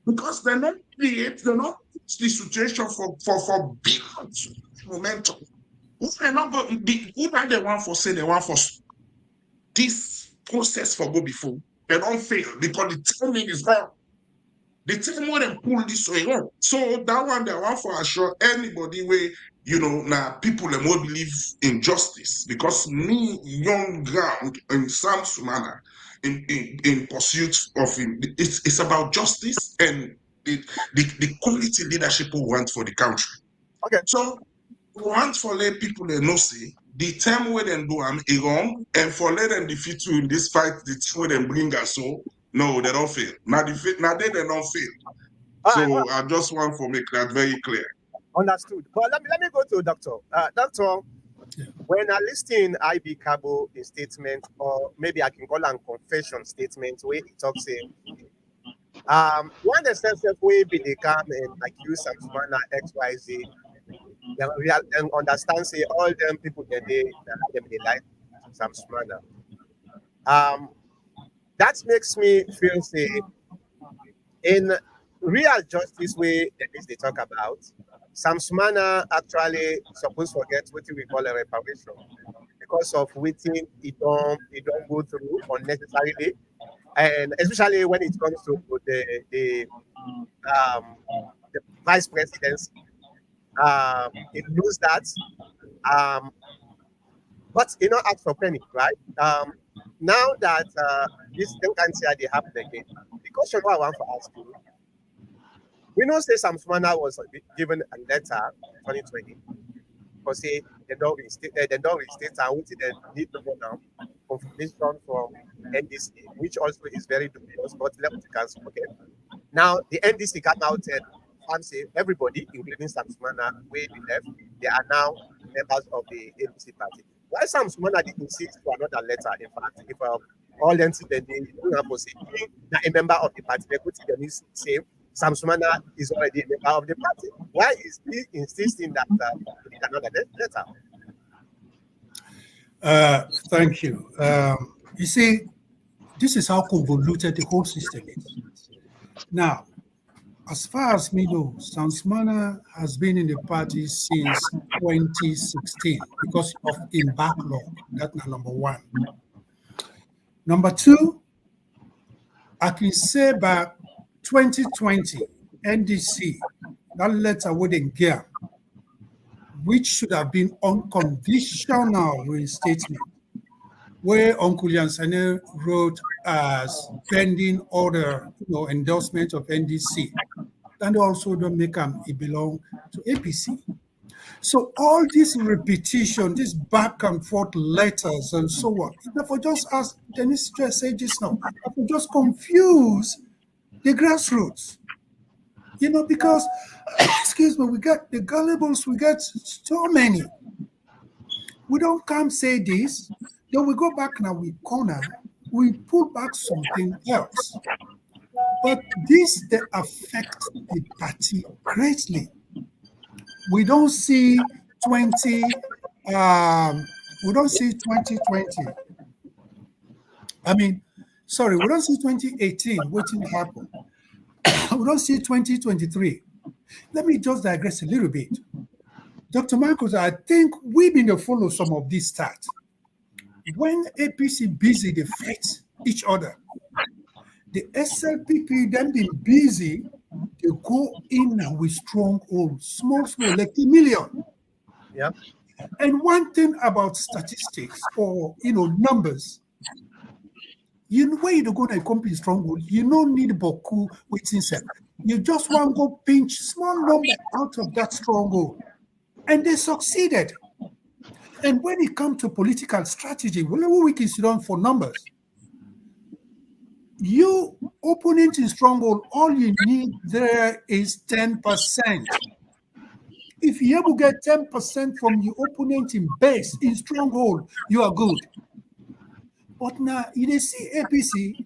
Because they're not the situation for big momentum. Who are the one for say they want for this process for go before? They don't fail because the timing is wrong. The time when they pull this way wrong. So that one they want for assure anybody where now people they more believe in justice. Because me, young ground and Sam Sumana in pursuit of him, it's about justice and the quality leadership we want for the country.
Okay.
So we want for let people they know say the time where they do am wrong, and for let them defeat you in this fight, the time where they bring us so no, they don't fail. Now they don't fail. So I just want to make that very clear.
Understood. But let me go to Doctor. Doctor, when I listen IB Cabo in statement, or maybe I can call them confession statement, where he talks one essential way be they come and accuse Sam Sumana XYZ. Them understand say all them people that they like Sam Sumana. That makes me feel say in real justice way that is they talk about, Sam Sumana actually supposed to get what we call a reparation because of waiting it don't go through unnecessarily, and especially when it comes to the vice presidency. It lose that. But ask for penny, right? Now that this thing can't say they happen again, the question I want to ask you, we know say Sam Sumana was given a letter 2020 because say they don't restate and what they need to go now confirmation from NDC, which also is very dubious, but let me cancel. Okay. Now the NDC came out and say everybody, including Sam Sumana, where they left, they are now members of the APC party. Why Sam Sumana did insist for another letter? In fact, if all them see the day, you have to say, that a member of the party, they could say, Sam Sumana is already a member of the party. Why is he insisting that he cannot get letter?
Thank you. You see, this is how convoluted the whole system is. Now, as far as me know, Sam Sumana has been in the party since 2016 because of in backlog. That's number one. Number two, I can say by 2020, NDC, that letter wouldn't get, which should have been unconditional reinstatement, where Uncle Yansane wrote as pending order, endorsement of NDC, and also don't make them it belong to APC. So all this repetition, this back and forth letters and so on, if I just ask Dennis just said just now, if I just confuse the grassroots, because excuse me, we got the gullibles, we got so many. We don't come say this, then we go back now, we corner, we pull back something else. But this, they affect the party greatly. We don't see 2020. I mean, sorry, we don't see 2018, what will happen. We don't see 2023. Let me just digress a little bit. Dr. Marcos, I think we've been to follow some of these stats. When APC busy, they fight each other. The SLPP, them being busy, they go in with stronghold, small, like a million.
Yeah.
And one thing about statistics or numbers, where you go to accomplish stronghold, you don't need Boku waiting set. You just want to go pinch small number out of that stronghold. And they succeeded. And when it comes to political strategy, whatever we can sit down for numbers, you opponent in stronghold, all you need there is 10%. If you ever get 10% from your opponent in base, in stronghold, you are good. But now, you see APC,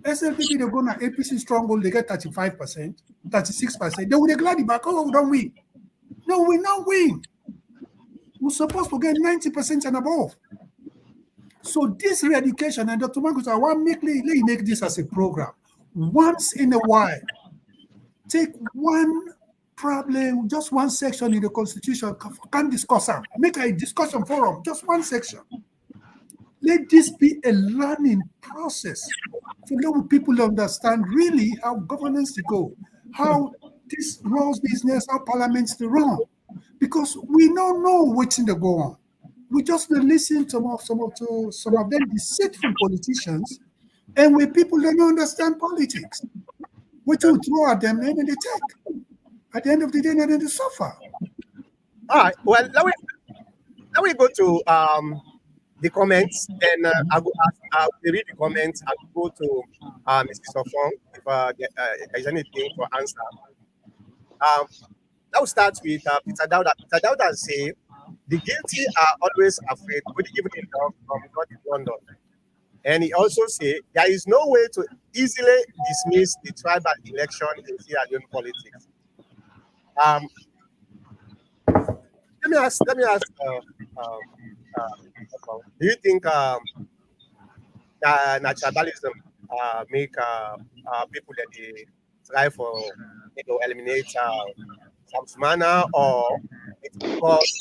SLPP, they go now, APC stronghold, they get 35%, 36%. They will gladly back, we don't win. No, we not win. We're supposed to get 90% and above. So this re-education, and Dr. Marcus, I want to make this as a program. Once in a while, take one problem, just one section in the Constitution, can discuss them. Make a discussion forum, just one section. Let this be a learning process for let people understand really how governance to go, how this rules business, how parliaments to run. Because we don't know what's in the go on. We just listen to some of them deceitful politicians, and when people don't understand politics, we to throw at them and they take. At the end of the day, and then they suffer.
All right. Well, now we go to the comments, and I'll read the comments. I'll go to Mrs. Sofong if there's anything for answer. Now start with Peter Dauda. Peter Dauda say, the guilty are always afraid, even in not in London. And he also say, there is no way to easily dismiss the tribal election in Sierra Leone politics. Let me ask. Do you think tribalism make people that they try for eliminate Sam Sumana, or it's because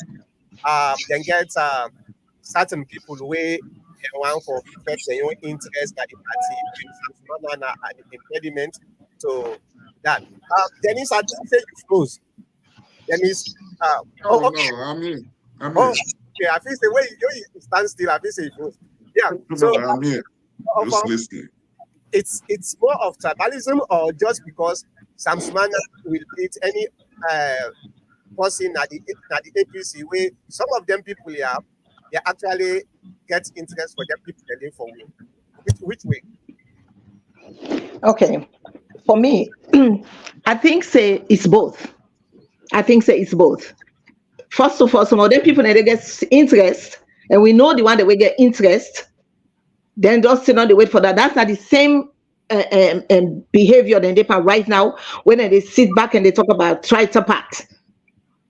then get certain people where they want for affect their own interest at the party, and Sam Sumana an impediment to that? Dennis, I didn't say you froze. Dennis, okay.
No, I'm here.
Okay, I feel the way you stand still, I feel say you froze. Yeah, so
I'm here. Just listening.
It's more of tribalism, or just because Sam Sumana will beat any person at the APC, where some of them people here, they actually get interest for them people they live for win. Which way?
Okay. For me, I think say it's both. First of all, some of them people they get interest, and we know the one that will get interest Then just sit on the wait for that. That's not the same behavior than they have right now when they sit back and they talk about tripartite.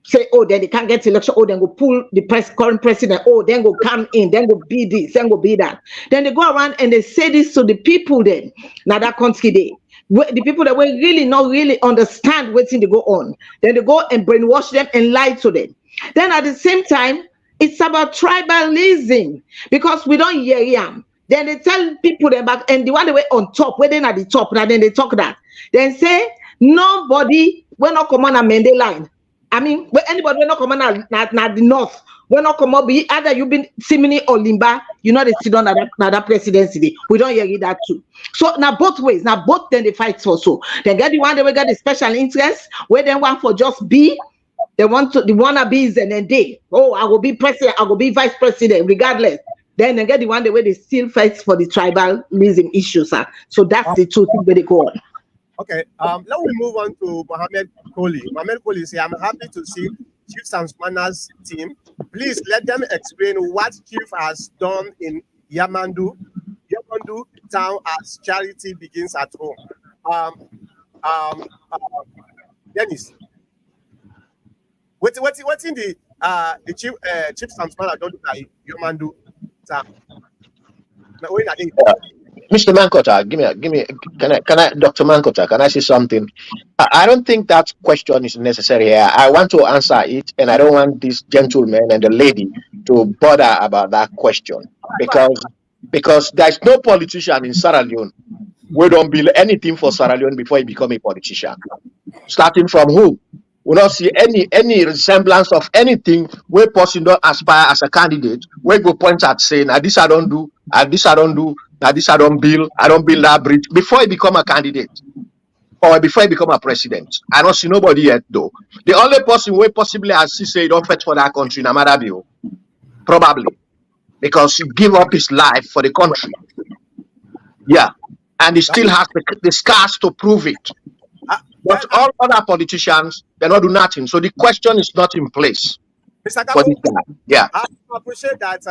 Say, oh, then they can't get election. Oh, then go pull the current president. Oh, then go come in. Then go be this. Then go be that. Then they go around and they say this to the people. Then now that country day, the people that will really not really understand what's in they go on. Then they go and brainwash them and lie to them. Then at the same time, it's about tribalism because we don't hear him. Then they tell people them back and the one they were on top, where they at the top. Now then they talk that. Then say nobody will not come on a Mende line. I mean, when anybody will not come on at the north, will not come up, be either you been Simini or Limba, you know they sit on that presidency. We don't hear that too. So now both ways, now both then they fight for so. Then get the one they will get the special interest, where they want for just be. They want to the wannabes and then they, oh, I will be president, I will be vice president, regardless. Then they get the one the way they still fight for the tribalism issues. So that's the two things where they go on.
Okay, let me move on to Mohammed Kohli. Mohammed Kohli say, I'm happy to see Chief Sam Sumana's team. Please let them explain what Chief has done in Yamandu town as charity begins at home. Dennis, what's in the Chief Sam Sumana done in Yamandu town?
Mr. Mankota, give me, can I, Dr. Mankota, can I say something? I don't think that question is necessary here. I want to answer it, and I don't want this gentleman and the lady to bother about that question because there's no politician in Sierra Leone who don't build anything for Sierra Leone before he become a politician. Starting from who? We don't see any resemblance of anything where person don't aspire as a candidate, where go point at saying, this I don't do, this I don't do, this I don't build that bridge before he become a candidate or before he become a president. I don't see nobody yet though. The only person where possibly as he say don't fight for that country, no matter bill, probably because he give up his life for the country. Yeah, and he still has the scars to prove it. But all other politicians, they don't do nothing. So the question is not in place.
Mr.
For this guy. Yeah.
I appreciate that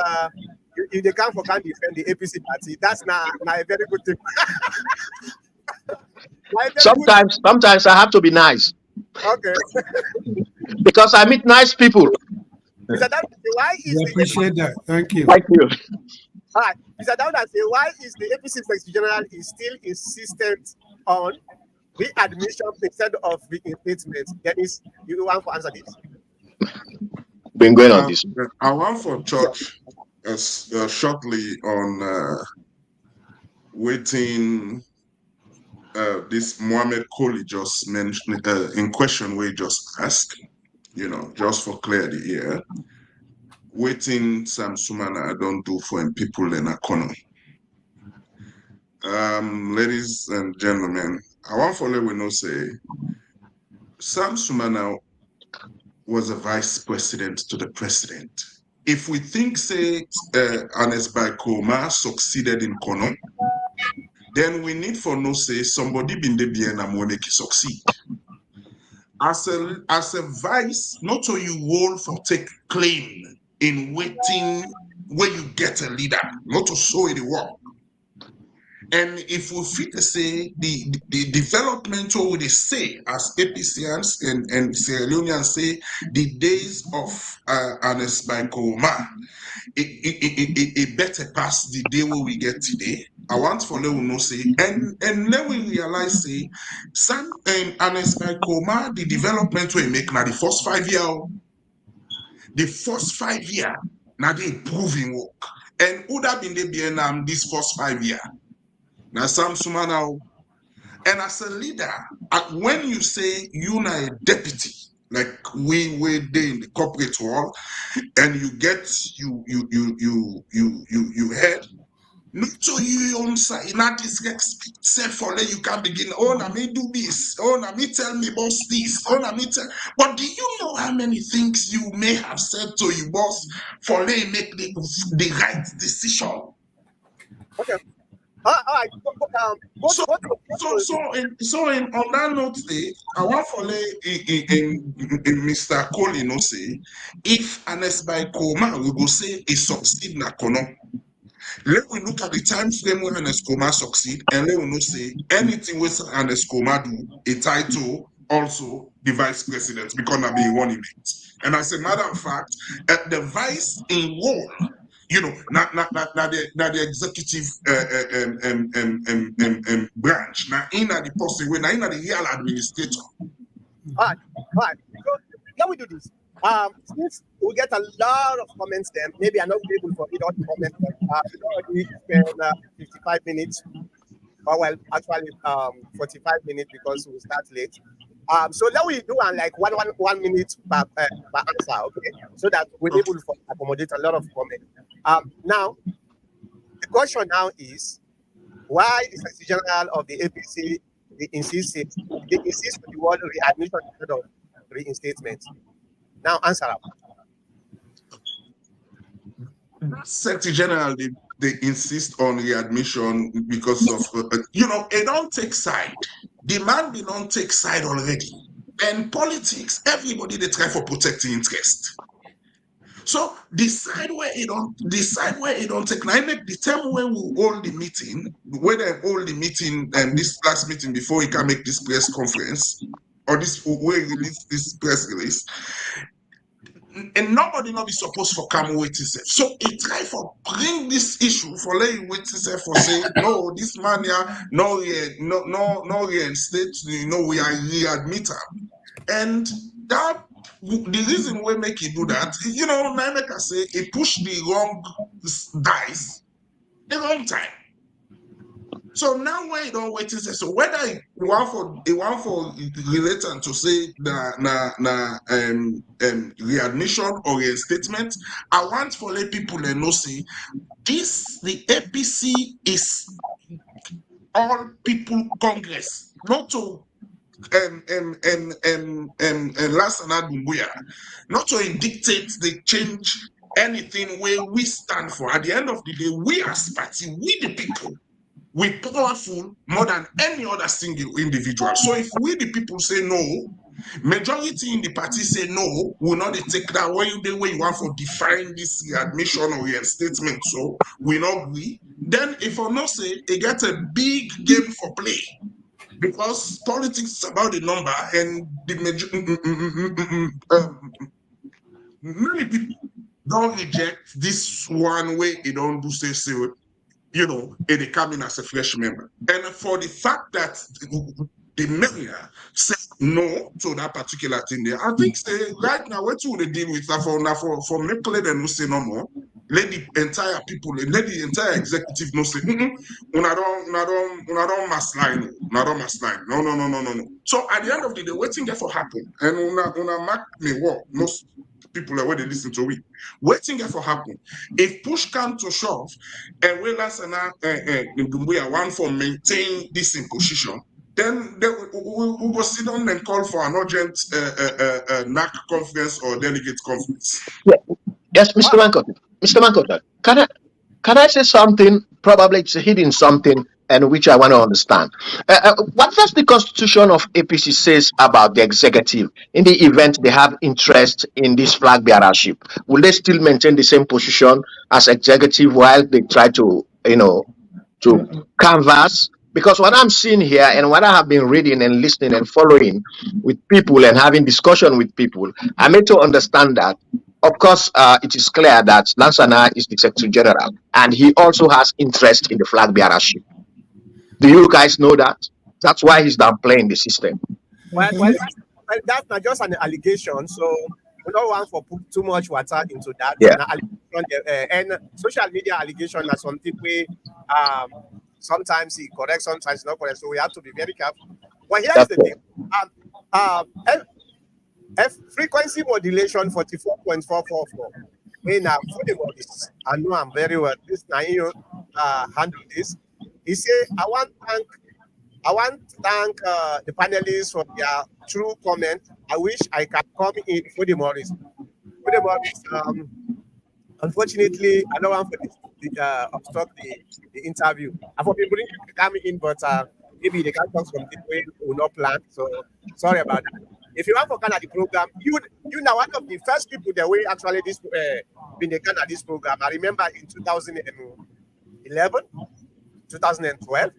if they come for can defend the APC party, that's not a very good thing.
Sometimes I have to be nice.
Okay.
Because I meet nice people.
Mr. Dawda, why is
we appreciate that. Thank you.
Thank you.
All right. Mr. Dawda, why is the APC Secretary General still insistent on readmission instead of reinstatement? Dennis, you want to answer this?
Been going on this.
I want for touch shortly on waiting this Mohammed Kohli just mentioned in question we just asked, just for clarity here. Waiting Sam Sumana don't do for people in a corner. Ladies and gentlemen, I want for let we know say Sam Sumana was a vice president to the president. If we think say Ernest Baikoma succeeded in Kono, then we need for no say somebody been the bien and succeed. As a vice, not so you will for take claim in waiting where you get a leader, not to show it work. And if we fit to say the development what they say as APCians and Sierra Leoneans say the days of Ernest Baikoma, it better pass the day where we get today. I want for let we know say and then we realize say Sam and Ernest Baikoma, the development we make now the first 5 years. The first 5 years now they improving work. And would have been the this first 5 years. Now Sam Sumana, and as a leader, when you say you're a deputy, like we there in the corporate world, and you get you head, not so you on side, not disrespect for you can begin. Oh, na me do this. Oh, na me tell me boss this. Oh, na me tell. But do you know how many things you may have said to your boss for they make the right decision?
Okay. All right.
So on that note, I want for in Mr. Kohli say if Ernest Baikoma we go say he succeed na kono, Let we look at the time frame when an Escoma succeed, and let we know say anything with an Escoma do a title also the vice president because not being one event. And as a matter of fact, the vice in role, not the executive branch, now in the person, when in the real administrator.
All right. So can we do this? Since we get a lot of comments, then maybe I'm not able to read all the comments. But, we already spent 55 minutes. Or well, actually, 45 minutes because we start late. So now we do like one minute per answer, okay? So that we're able to accommodate a lot of comments. Now the question now is why the Secretary General of the APC they insist on the word readmission instead of reinstatement. Now answer up.
Secretary General, they insist on readmission because of, it don't take side. The man they don't take side already. And politics, everybody they try for protecting interest. So decide where it don't take. Now, make the time when we hold the meeting, when they hold the meeting and this last meeting before he can make this press conference or this way release this press release. And nobody not be supposed for come wait itself. So he try for bring this issue for letting wait itself for say no, this man here no reinstate, we are readmit him. And that the reason we make it do that, like I say, he push the wrong dice the wrong time. So now where you don't wait to say, so whether you want for relator to say readmission or reinstatement, I want for let people know say this the APC is all people Congress, not to last Dumbuya, not to dictate the change anything where we stand for. At the end of the day, we as party, we the people. We powerful more than any other single individual. So if we the people say no, majority in the party say no, will not take that way the way you want for define this admission or reinstatement. So we not agree. Then if I not say it gets a big game for play. Because politics is about the number and the many people don't reject this one way they don't do say so. They come in as a fresh member. And for the fact that the mayor said no to that particular thing there, I think say right now, what will they deal with that for me play them say no more. Let the entire people, let the entire executive know say, una don't mass line, no. So at the end of the day, waiting there for happen, and una mark me work most people are where they listen to it. Waiting there for happen. If push come to shove, and we last we want for maintain this in position, then we will sit down and call for an urgent NAC conference or delegate conference.
Yeah. Yes, Mr. Mankota. Mr. Mankota, can I say something? Probably it's hidden something, and which I want to understand. What does the Constitution of APC says about the executive in the event they have interest in this flag bearership? Will they still maintain the same position as executive while they try to, to canvass? Because what I'm seeing here and what I have been reading and listening and following with people and having discussion with people, I made to understand that of course, it is clear that Lansana is the Secretary General, and he also has interest in the flag bearership. Do you guys know that? That's why he's downplaying the system.
Well, that's not just an allegation. So we don't want to put too much water into that.
Yeah.
And social media allegation are something we sometimes he correct, sometimes not correct. So we have to be very careful. But here's the thing. Frequency modulation 44.444. When for the bodies, I know I'm very well. This now handle this. He said, I want to thank the panelists for their true comment. I wish I can come in for the Morris. For the Morris, unfortunately, I don't want to obstruct the interview. I've been bringing come in, but maybe they can't talk something we will not plan. So sorry about that. If you want to Canada program, you know one of the first people that we actually been the Canada this program. I remember in 2000 2011, 2012.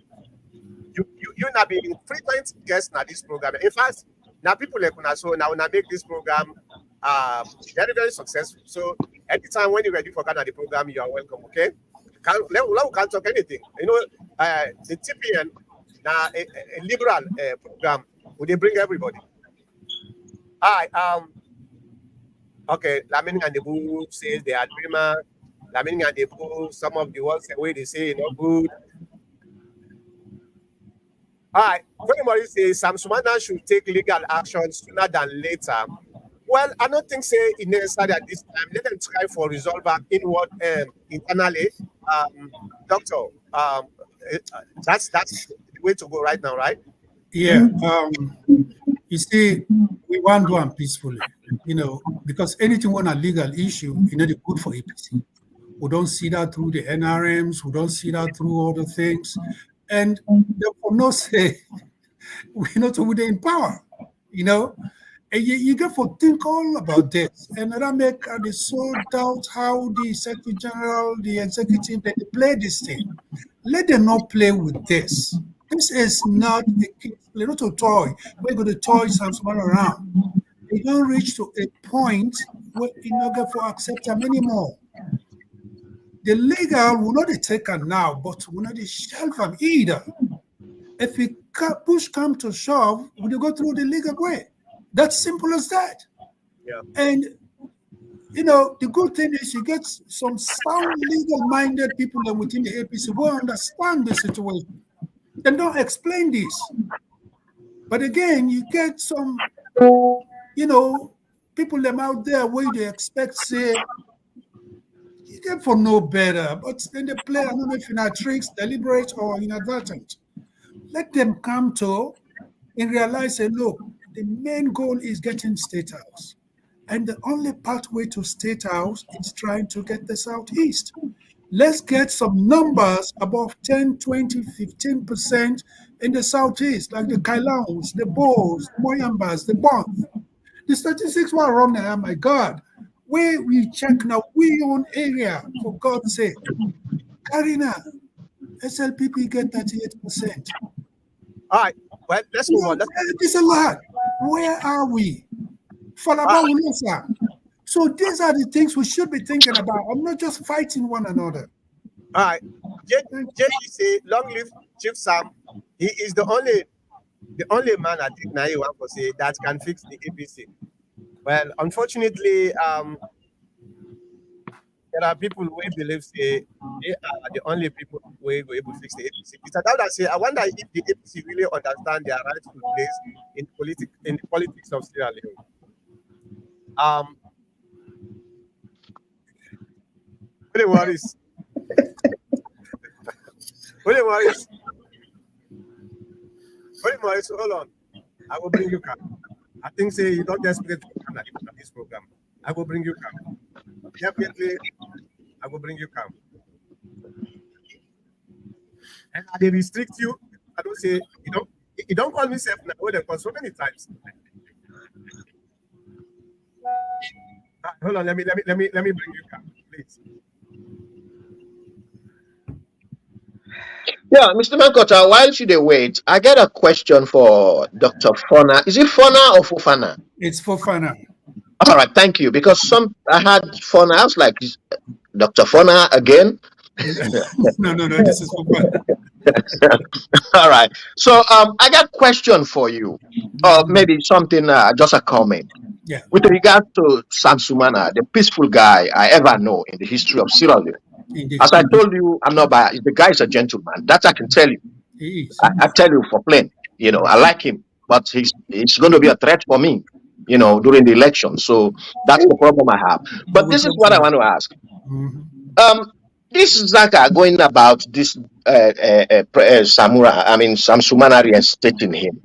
You now be frequent guest na this program. In fact, now people like una so now una make this program very successful. So anytime when you're ready for Ghana the program, you are welcome. Okay, we can't talk anything. You know, the TPN now a liberal program. Would they bring everybody? Hi, okay. Lamini and the Boo says they are dreamer. Lamini and the Boo, some of the words the way they say not good. All right. Anybody says Sam Sumana should take legal action sooner than later. Well, I don't think say it necessary at this time. Let them try for resolve inward internally. Doctor, that's the way to go right now, right?
Yeah. You see, we want one peacefully, because anything on a legal issue, it's good for APC. We don't see that through the NRMs. We don't see that through other things. And therefore, no say, we're not within power, And you get to think all about this. And that make they so doubt how the Secretary General, the executive, they play this thing. Let them not play with this. This is not a little toy. We're going to toy something around. They don't reach to a point where you're not going to accept them anymore. The legal will not be taken now, but will not be shelved them either. If we push come to shove, we'll go through the legal way. That's simple as that.
Yeah.
And the good thing is you get some sound legal-minded people within the APC who understand the situation and don't explain this. But again, you get some, people them out there where they expect say you get for no better, but then they play, I don't know if in tricks, deliberate or inadvertent. Let them come to and realize, say, look, the main goal is getting State House. And the only pathway to State House is trying to get the Southeast. Let's get some numbers above 10, 20, 15% in the Southeast, like the Kailans, the Bows, the Moyambas, the Bonth. The statistics were wrong there, my God. Where we check now, we own area, for God's sake. Karina, SLPP get 38%.
All right. Well, let's move on.
It's a lot. Where are we? So these are the things we should be thinking about. I'm not just fighting one another.
All right. JGC, long live Chief Sam. He is the only man I think now you want to say that can fix the APC. Well, unfortunately, there are people who believe say they are the only people who are able to fix the APC. Mr. Dawda say, I wonder if the APC really understand their rightful place in the politics of Sierra Leone. What worries? Hold on. I will bring you calm. I think say you don't desperate to come at this program. I will bring you calm. Definitely, I will bring you calm. And they restrict you. I don't say you don't call me safe now. Because so many times. Hold on. Let me bring you calm, please.
Yeah, Mr. Mankota, while she they wait, I get a question for Dr. Fona. Is it Fona or Fofana?
It's Fofana.
All right, thank you. Because I had Fona, I was like, Dr. Fona again?
No, this is Fofana.
All right. So I got a question for you. Or maybe something, just a comment.
Yeah.
With regard to Sam Sumana, the peaceful guy I ever know in the history of Sierra Leone.
Indeed.
As I told you, I'm not biased. The guy is a gentleman. That I can tell you.
He is.
I tell you for plain. I like him, but he's going to be a threat for me, during the election. So that's the problem I have. But this is what I want to ask.
Mm-hmm.
This is Zaka going about this Sam Sumana reinstating him.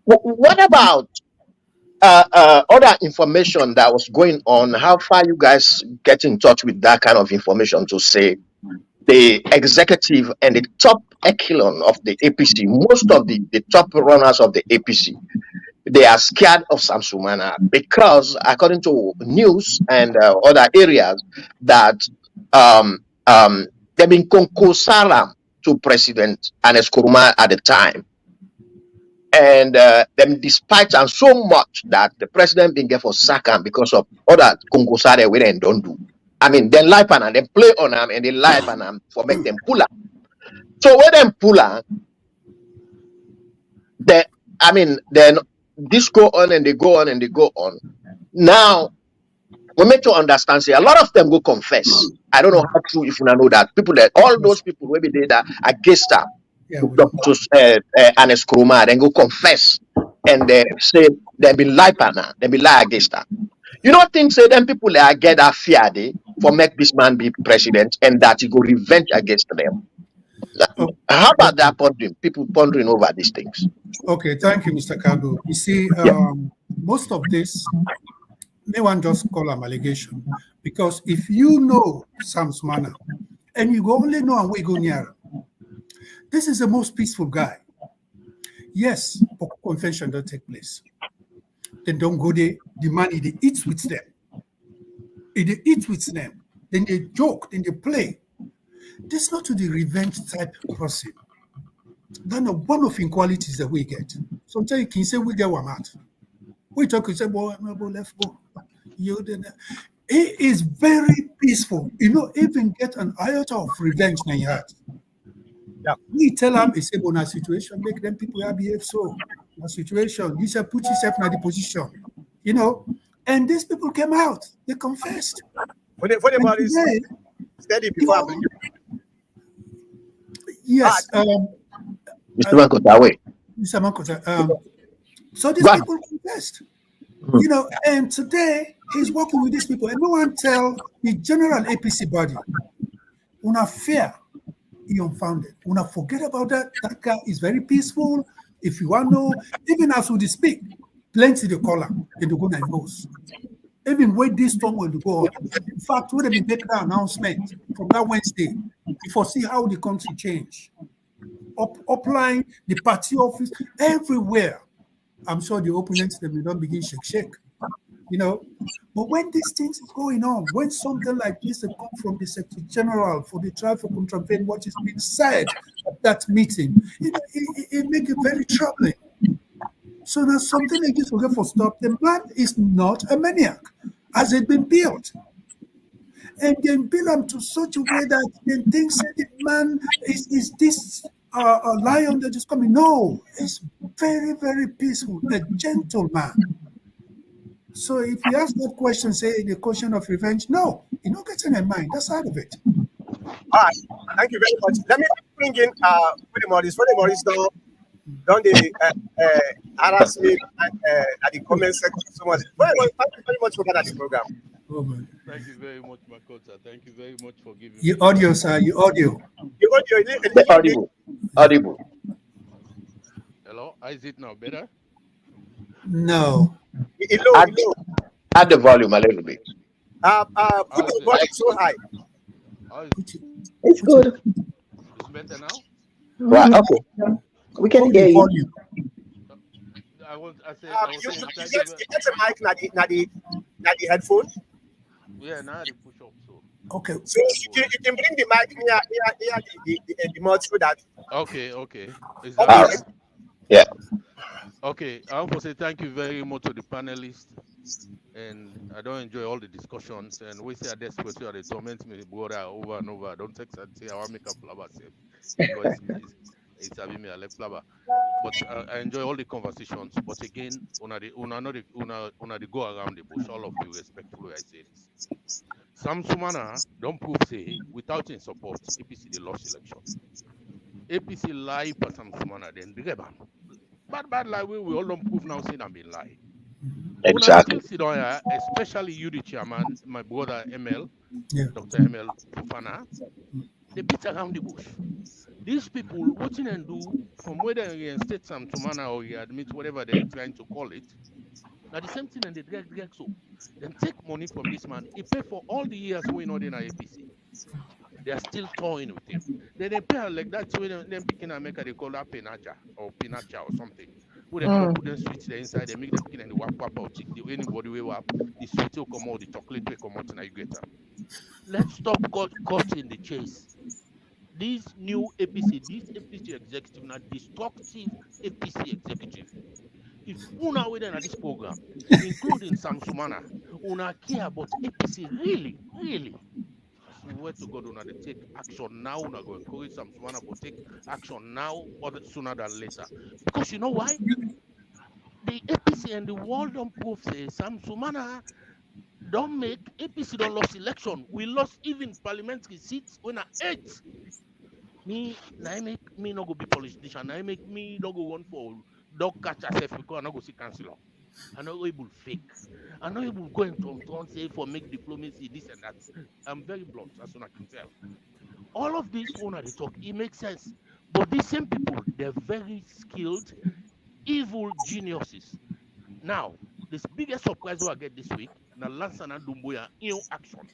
What about other information that was going on? How far you guys get in touch with that kind of information to say the executive and the top echelon of the APC, most of the top runners of the APC, they are scared of Sam Sumana because, according to news and other areas, that They've been concosaram to President Anes Kuruma at the time. And them despite and so much that the president been get for Sakam because of other Kungusare we then don't do. I mean, then lie pan and then play on them and they lie pan them for make them pull up. So when them pull up, then this go on and they go on and they go on. Now we make to understand, say a lot of them go confess. I don't know how true if you know that people that all those people will be there that against her. To Anes Kuruma, then go confess and they say they be lie partner, they be lie against her. You don't think say them people that get that fear they for make this man be president and that he go revenge against them. How about that pondering? People pondering over these things.
Okay, thank you, Mr. Kago. You see, most of this, no one just call them allegation because if you know Sam Sumana and you go only know and we go near. This is the most peaceful guy. Yes, confession don't take place. Then don't go there. The man, they eat with them. They eat with them. Then they joke, then they play. This is not to the revenge type person. That's not one of the qualities that we get. Sometimes you can say we get one out. We talk, you say, boy, let's go. He is very peaceful. You know, even get an iota of revenge in your heart. Yeah. We tell them it's a situation, make them people behave so. A situation, you should put yourself in the position, you know. And these people came out, they confessed.
For the body steady before.
Yes.
Mr. Mankota, wait.
Mr. Mankota, so these people confessed. You know, and today he's working with these people, and no one tell the general APC body, una fear. Unfounded. When I forget about that, that guy is very peaceful. If you want to know, even as we speak, plenty the color and the go and nose. Even when this storm will go on. In fact, when they make that announcement from that Wednesday, you foresee how the country change. Applying the party office everywhere. I'm sure the opponents they will not begin shake. You know, but when these things is going on, when something like this come from the Secretary General for the trial for contravene what is being said at that meeting, it makes it very troubling. So there's something like this will get for stop. The man is not a maniac, as it been built. And then build him to such a way that they think that the man is this a lion that is coming. No, it's very, very peaceful, a gentleman. So if you ask that question, say the question of revenge, no, you don't get in mind. That's out of it.
All right, thank you very much. Let me bring in Freddie Morris. Freddie Morris, don't they harass me at the comment section so much. Thank you very much for that at the program.
Thank you very much, Makota. Thank you very much for giving
your audio, sir. Your audio.
Audible.
Hello, is it now better?
No.
Add the volume a little bit.
Put the volume so high.
It's good.
It's better now?
Right, okay.
We can hear you.
You get a mic na the headphone.
Yeah, now they push up. So
okay.
So you can bring the mic near the mouth so that.
Okay. Is
that
okay?
Yeah.
Okay, I want to say thank you very much to the panelists, and I don't enjoy all the discussions. And we say this question, they torment me brother over and over. Don't text and say I want to make a flabber because it's having me a left flabber. But I enjoy all the conversations. But again, una the go around the bush. All of you respectfully, I say this. Sam Sumana don't prove say without in support, APC the lost election. APC lie for Sam Sumana then the rebel. Bad lie we all don't prove now saying I'm being lie.
Exactly.
Especially you, the chairman, my brother ML,
yeah.
Dr. ML Fufana, they beat around the bush. These people, what they do, from whether they reinstate Sam Sumana or they admit whatever they're trying to call it, now the same thing and they drag so. Then take money from this man. He pay for all the years we know in our APC. They are still toying with him. Then they pay like that when them picking America they call that penacha or something. Who they put them switch the inside, they make them picking and the wap or chick, anybody will wap, the sweet will come out, the chocolate will come out and you get them. Let's stop cutting the chase. this new APC, this APC executive, now destructive APC executive. If una within this program, including Sam Sumana, una care about APC really, really. I swear to God, una they take action now. Una go encourage Sam Sumana to take action now or sooner than later. Because you know why? The APC and the world don't prove say Sam Sumana don't make APC don't lost election. We lost even parliamentary seats when I 8. Me, now make me not go be politician. Now make me not go run for dog catcher self because I not go see councillor. I not able fake. I not able go and turn say for make diplomacy this and that. I'm very blunt as soon as I can tell. All of this when they talk, it makes sense. But these same people, they're very skilled, evil geniuses. Now, this biggest surprise I get this week, now Lansana Dumbuya in actions.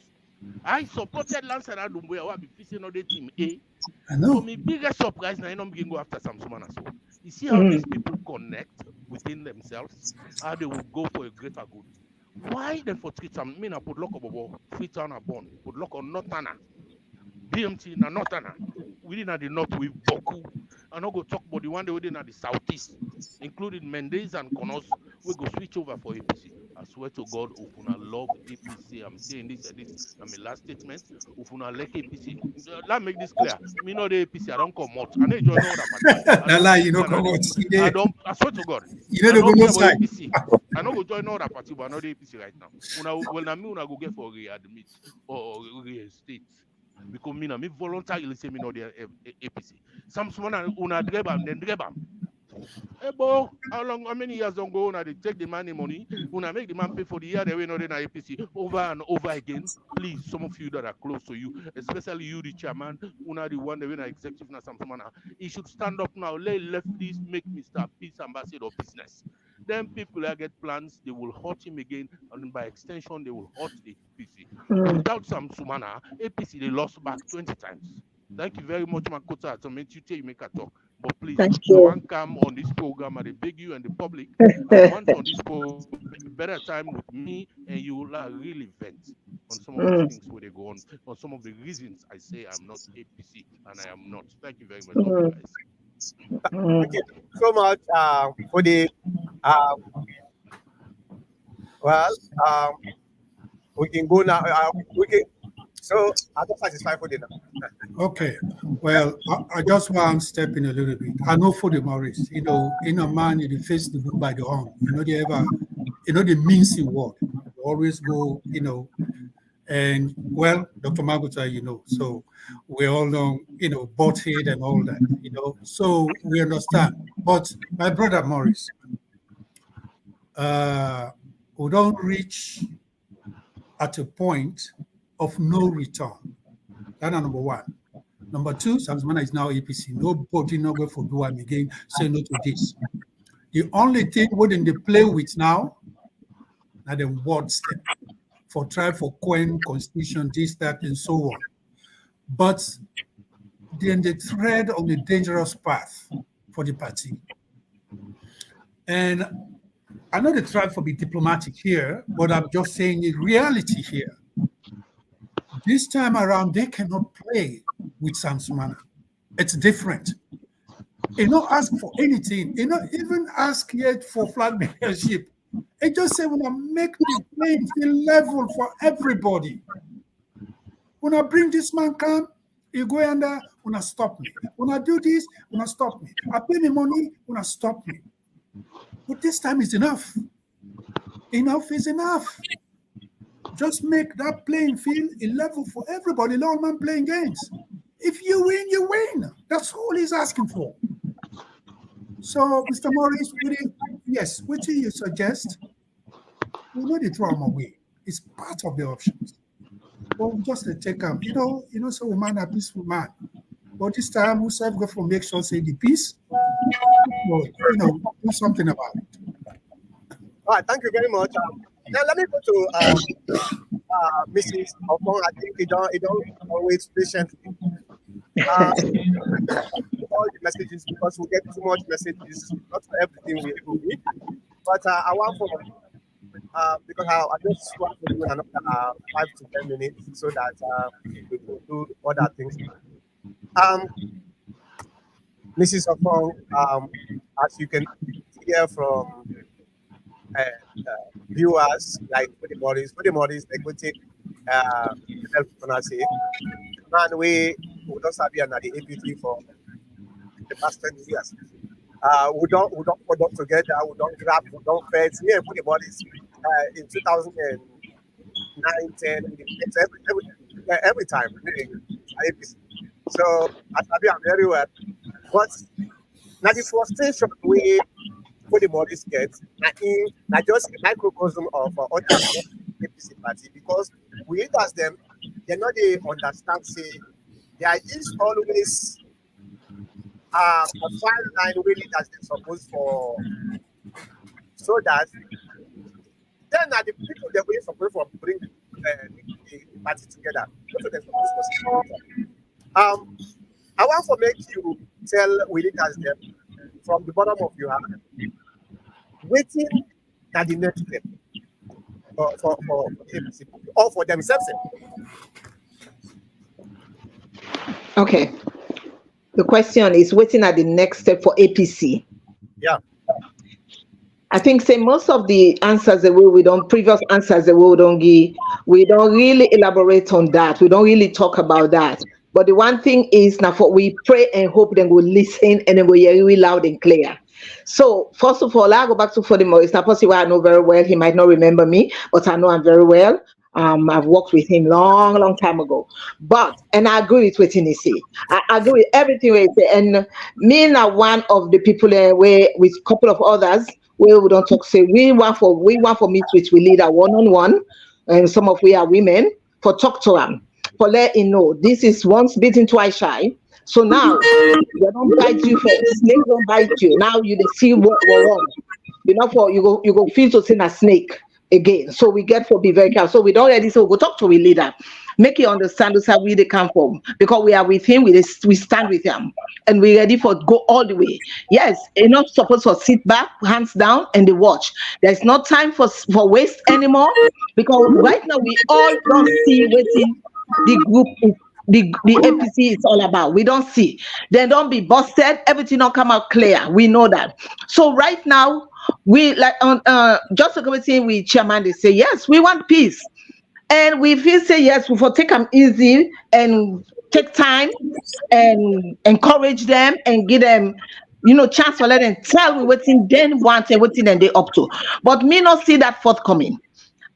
I supported Lansana Dumbuya who be facing on the team A.
I know.
So my biggest surprise now I don't begin go after Sam Sumana. So you see how these people connect within themselves, how they will go for a greater good. Why then for treat some mean I put lock up Freetown a bond, put lock on Northana, BMT na Northana. Within at the north with Boku. I'm not going to talk about the one they within at the southeast, including Mendes and Konos. We go switch over for APC. I swear to God, Ufuna love APC. I'm saying this and this. And my last statement, Ufuna like APC. Let me make this clear. Me know the APC. I don't come out. I need to join all that party.
That lie, you know, come out.
I don't. I swear to God.
You
I
know,
don't
the
care
go
about
side.
APC. I don't go join all that party, but I know the APC right now. Well, now me, I go get for readmit or reinstate. Because me, me voluntarily say me know the APC. Some someone una drag am, then drag am. Hey, boy, how many years don't go? Una they take the money, una make the man pay for the year they win on the APC over and over again. Please, some of you that are close to you, especially you, the chairman, una the one that win executive na some someone, he should stand up now. Let lefties make Mr. Peace ambassador of business. Then people that get plans, they will hurt him again, and by extension, they will hurt the APC. Without Sam Sumana, APC they lost back 20 times. Thank you very much, Makota. To make you make a talk. But please,
Thank
you
you.
want come on this program, I beg you and the public. I want on this program better time with me, and you will really vent on some of these things where they go on some of the reasons I say I'm not APC and I am not. Thank you very much, love you guys.
Thank you so much for the well. We can go now. We can. So I don't satisfy for the now.
Okay. Well, I just want to step in a little bit. I know for the Maurice, you know, in a man, you face the book by the horn. You know, the mincing word. You always go, you know, and well, Dr. Maguta, you know, so we all know, you know, butt head and all that, you know, so we understand. But my brother Maurice, we don't reach at a point of no return. That's number one. Number two, Sam Sumana is now APC. Nobody not going for do him again, say no to this. The only thing wouldn't they play with now, are the words them for try for coin, constitution, this, that, and so on. But then they tread on a dangerous path for the party. And I know they try for be diplomatic here, but I'm just saying in reality here. This time around, they cannot play with Sam Sumana. It's different. You not ask for anything. You not even ask yet for flag membership. It just say when I make the playing field level for everybody. When I bring this man come, you go under, when I stop me. When I do this, when I stop me. I pay me money, when I stop me. But this time is enough. Enough is enough. Just make that playing field a level for everybody. Long man playing games. If you win, you win. That's all he's asking for. So, Mr. Maurice, yes, what do you suggest? We know the throw him away. It's part of the options. But we just take him. You know, so we man a peaceful man. But this time, we self go for make sure say the peace. So, you know, do something about it.
All right, thank you very much. Now let me go to Mrs. Opon. I think it don't always patiently. All the messages because we get too much messages, not for everything we read. But I want for because I just want to do another 5 to 10 minutes so that we can do other things. Um, Mrs. Opong, as you can hear from uh, viewers like for the bodies, they could take ML say, man, we don't have here at the APT for the past 20 years. We don't put them together, we don't grab, we don't fight. Yeah, for the bodies in 2009, 10, we debate every time, really, at APC. So, I sabi am very well. But now the frustration we for the bodies get, na just a microcosm of other APC party because we leaders them, they know they understand say there is always a fine line wey leaders dey suppose for so that then na the people dem wey suppose for bring the party together no so dem suppose for sit. I want to make you tell we leaders them from the bottom of your heart wetin na the next step for the APC or for themselves.
Okay. The question is waiting at the next step for APC.
Yeah.
I think say most of the answers the way we don't previous answers the way we don't give, we don't really elaborate on that. We don't really talk about that. But the one thing is now for we pray and hope then we'll listen and then we'll hear really loud and clear. So first of all, I go back to Fodimo. It's not possible I know very well. He might not remember me, but I know him very well. I've worked with him long time ago. But and I agree with what he say. I agree with everything he say. And me and one of the people where with a couple of others where we don't talk say we want for meet with we leader one-on-one, and some of we are women for talk to them. For let him know this is once bitten, twice shy. So now they don't bite you first. Snake don't bite you. Now you see what wrong. You know, for you go feel to see a snake again. So we get for be very careful. So we don't already say we go talk to a leader. Make you understand us how we they come from. Because we are with him, we stand with him. And we're ready for go all the way. Yes, you're not supposed to sit back, hands down, and they watch. There's no time for waste anymore. Because right now we all don't see waiting the group is the APC is all about. We don't see. They don't be busted. Everything don't come out clear. We know that. So right now, we like on just a committee with chairman, they say yes, we want peace. And we feel say yes, we will take them easy and take time and encourage them and give them chance for let them tell me what then want and what then they up to. But me not see that forthcoming.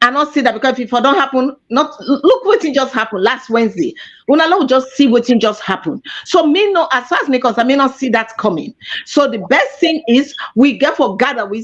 I not see that because if it don't happen, not look what just happened last Wednesday. Una will just see what just happened. So me no, as far as me concerned, I may not see that coming. So the best thing is we get for gather we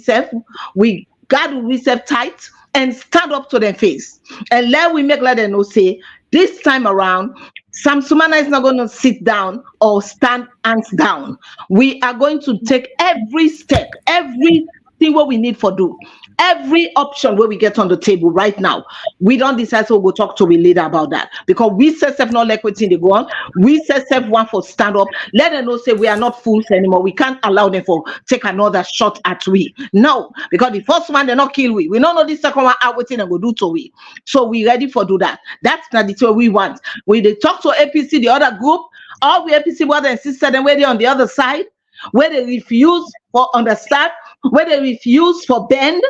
gather ourselves tight and stand up to their face. And let them know say this time around, Sam Sumana is not going to sit down or stand hands down. We are going to take every step, everything what we need for do. Every option where we get on the table right now, we don't decide so we'll talk to a leader about that because we say self not like what's in the go on. We say self one for stand up. Let them know say we are not fools anymore. We can't allow them for take another shot at we. No, because the first one they not kill we. We don't know this second one out waiting and go do to we. So we ready for do that. That's not the way we want. We they talk to APC, the other group, all we APC brother and sister, then where they on the other side, where they refuse for understand. Where they refuse for bend,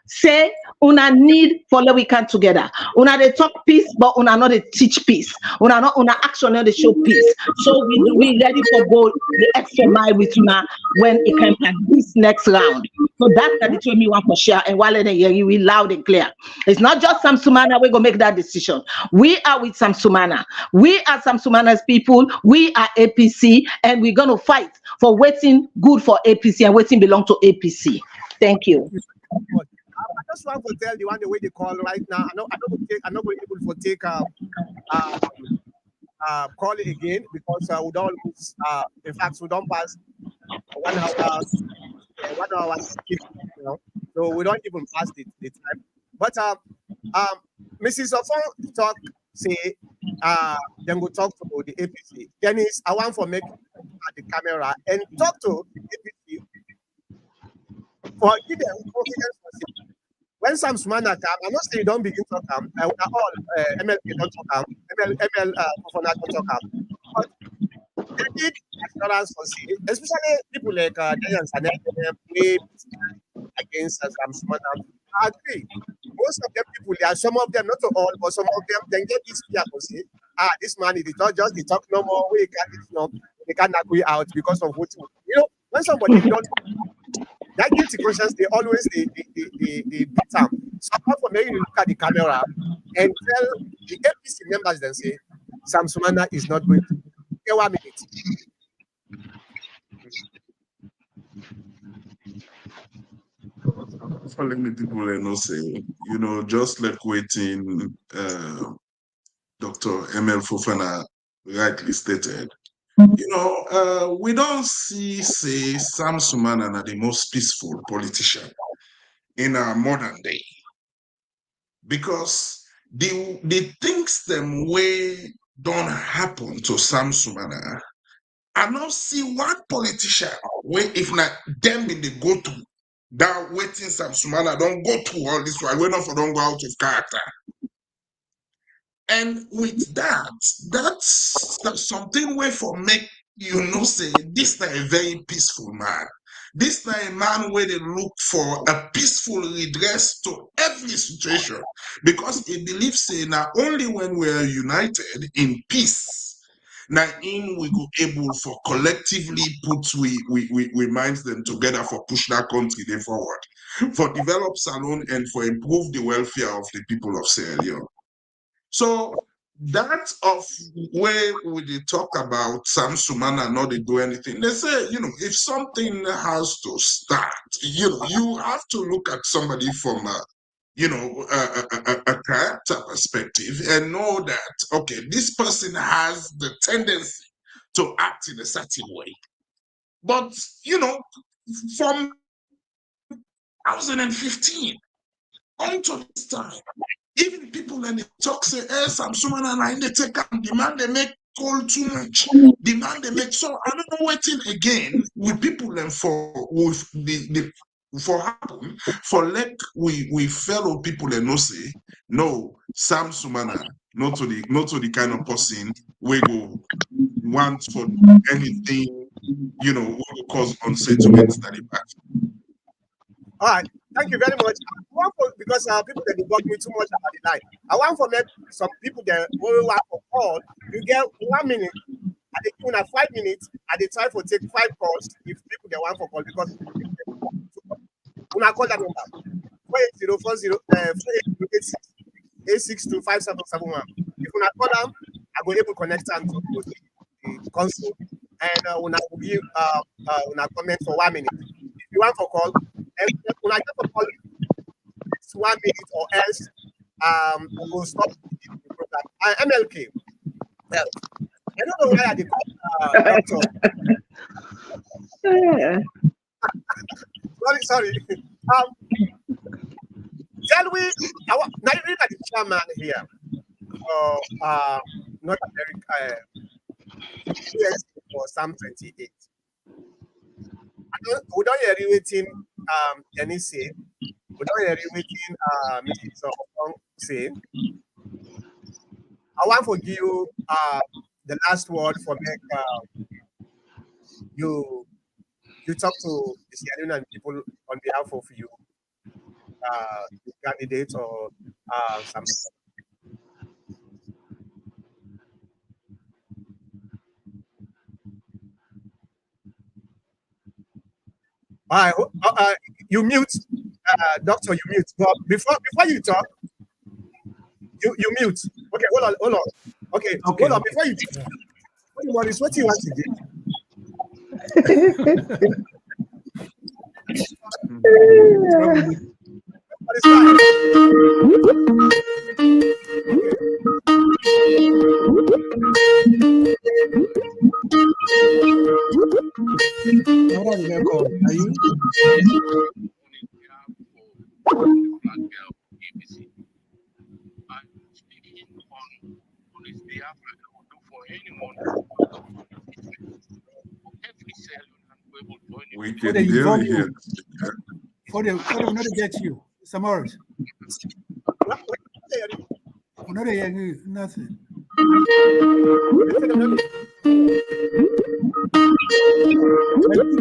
say una need for let we come together. Una they talk peace, but una not they teach peace. Una not una action not they show peace. So we ready for go the extra mile with una when it comes at this next round. So that's the way me want for share and while they hear you we loud and clear. It's not just Sam Sumana, we gonna make that decision. We are with Sam Sumana. We are Sam Sumana's people, we are APC, and we're gonna fight for waiting good for APC and waiting belong to APC. Thank you.
I just want to tell the one the way they call right now. I'm not going to be able to take call it again because we don't lose. In fact, we don't pass 1 hour, 1 hour, so we don't even pass the time. But Mrs. Ofon talk say then we talk to the APC. Dennis, I want for make at the camera and talk to APC for give them confidence for say, when Sam Sumana come, I'm not saying you don't begin to come. We are all MLK don't talk come, ML don't talk come. But need assurance for say, especially people like Daniel Sané, play against Sam Sumana. I agree. Most of them people, there are some of them, not all, but some of them, then get this fear to say, this man is not just the talk no more. We can't, they can't agree out because of what when somebody don't that guilty conscience, they always they beat them. So apart from maybe you look at the camera and tell the APC members then say, Sam Sumana is not going to. Okay, 1 minute.
Following the people I know say, just like waiting, Dr. ML Fofana rightly stated. We don't say Sam Sumana are the most peaceful politician in our modern day. Because the things them way don't happen to Sam Sumana. I not see one politician where if not them in the go to that waiting Sam Sumana don't go to all this while we're not for don't go out of character. And with that's something where for make say this is a very peaceful man. This is a man where they look for a peaceful redress to every situation because he believes say now only when we are united in peace, now in we go able for collectively put we minds them together for push that country they forward, for develop Salon and for improve the welfare of the people of Sierra Leone. So that of where we talk about Sam Sumana not they do anything. They say, if something has to start, you have to look at somebody from a character perspective and know that okay, this person has the tendency to act in a certain way. But from 2015 until this time, even people in the talk say, Sam Sumana and they take and demand they make call too much. Demand they make so I don't know waiting again with people and for with the for happen for let we fellow and no say no Sam Sumana not to the kind of person we go want for anything will cause unsettlement that it back.
All right. Thank you very much. Because people that bug me too much about the line. I want for some people that will want for call. You get 1 minute. And they give 5 minutes. And they try to take 5 calls if people they want for call because when I call that number 48040862771. If when I call them, I will able to connect them to the console and when I will give when I comment for 1 minute. If you want for call, and when I get for call, it's 1 minute or else we'll stop the program. MLK. Well, I don't know why they call doctor. Sorry. Shall we? Now you look at the chairman here. North America, US for Psalm 28. We don't hear waiting Denise. We don't hear waiting Mrs. Ong say. I want to give you the last word for make you talk to the Sierra Leonean people on behalf of you, the candidate or some. You mute, doctor. You mute. But before you talk, you mute. Okay, hold on. Okay, hold on. Before you talk, what do you want to do? But it's fine.
Are you?
We can deal here.
For the not to get you. Some words. Not nothing. Put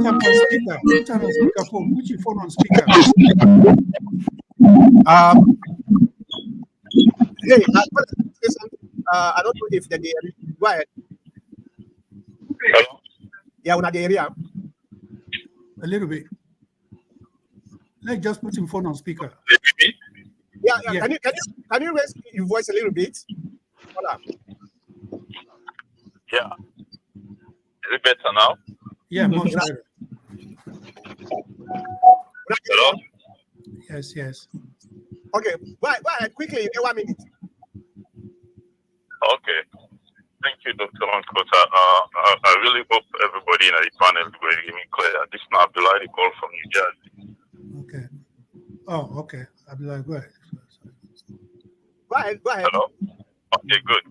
up on speaker. Put on speakerphone. Put your phone on speaker.
Hey, I don't know if the area. Go ahead.
Hello?
Yeah, on the area.
A little bit. Let's just put your phone on speaker.
Yeah.
Yeah.
Can you raise your voice a little bit? Hold on.
Yeah. Is it better now?
Yeah, much better.
Hello?
Yes.
Okay, go ahead quickly. 1 minute.
Okay. Thank you, Dr. Mankota. I really hope everybody in the panel will give me clear. This is Abdullah call from New Jersey.
Okay. Oh, okay. Abdullah, go ahead.
Go ahead.
Hello? Okay, good.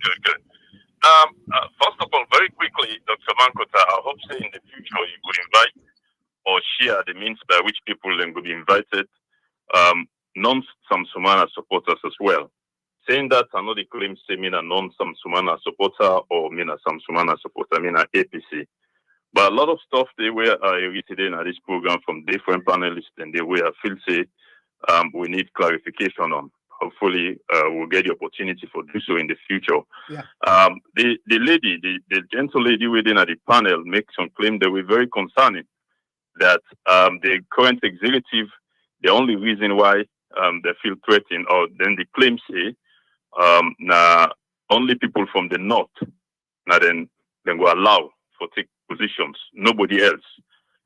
First of all, very quickly, Dr. Mankota, I hope say in the future you could invite or share the means by which people then could be invited, non-Sam Sumana supporters as well. Saying that I know the claim say me a non-Sam Sumana supporter or me a Sam Sumana supporter, me a APC. But a lot of stuff they were today in this program from different panelists and they were feel say we need clarification on. Hopefully we'll get the opportunity for do so in the future.
Yeah.
The lady, the gentle lady within the panel makes some claim that were very concerning that the current executive, the only reason why they feel threatened or then the claim say only people from the north then will allow for take positions, nobody else.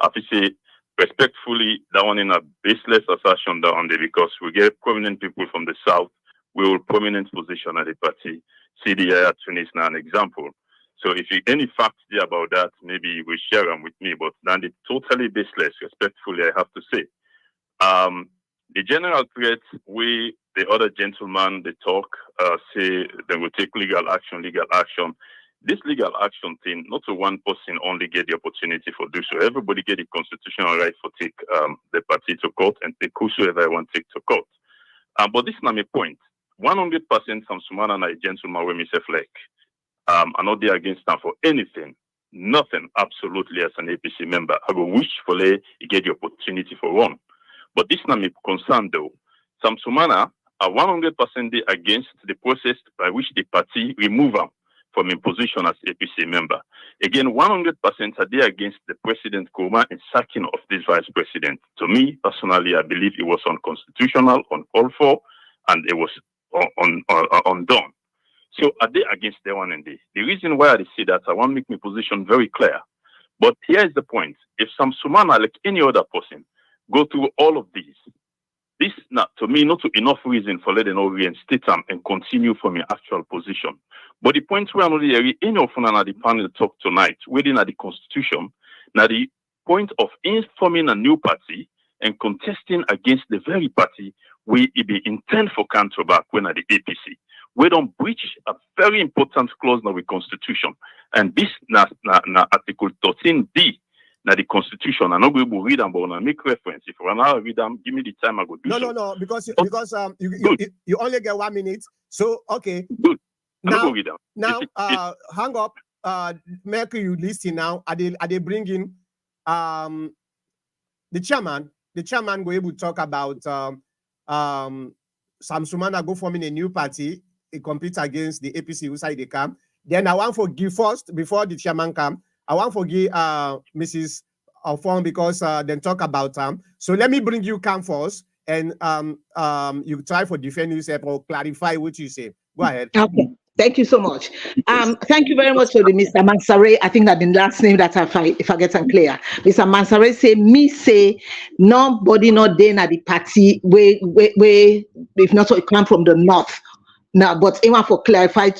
I have to say respectfully, that one in a baseless assertion down there because we get prominent people from the south, we will prominent position at the party. CDI at Tunis now an example. So if you any facts there about that, maybe you will share them with me, but then it's totally baseless, respectfully, I have to say. The general threat, the other gentleman, they talk, say they will take legal action. This legal action thing, not to one person only get the opportunity for do so. Everybody get the constitutional right for take the party to court and take whosoever I want take to court. But this is not my point. 100% Sam Sumana and a gentleman with myself like. I'm not there against them for anything. Nothing, absolutely, as an APC member. I will wish for they get the opportunity for one. But this is not my concern though. Sam Sumana are 100% against the process by which the party remove him from a position as APC member. Again, 100% are there against the President Kuma and sacking of this vice president. To me, personally, I believe it was unconstitutional, uncalled for, and it was undone. So are they against the one and the reason why I say that, I want to make my position very clear. But here is the point. If Sam Sumana, like any other person, go through all of these, this not to me not enough reason for letting them reinstate them and continue from your actual position. But the point where I'm really any of the panel talk tonight, within the constitution, now the point of informing a new party and contesting against the very party where it be intent for counter back when at the APC. We don't breach a very important clause in the constitution. And this na article 13D. Now the constitution, I'm not going to read them, but I make reference. If I now read them, give me the time I go do so.
No, because you only get 1 minute. So okay.
Good.
Now hang up. Make you listen now. Are they bringing the chairman? The chairman go able to talk about Sam Sumana go forming a new party. It competes against the APC inside the camp. Then I want for give first before the chairman come. I want to give Mrs. Fong because then talk about so let me bring you come first and you try for defend yourself or clarify what you say. Go ahead.
Okay. Thank you so much. Thank you very much for the Mr. Mansare. I think that the last name that if I get unclear. Mr. Mansare say nobody not there at the party where if not so it come from the north. Now, but even for clarified,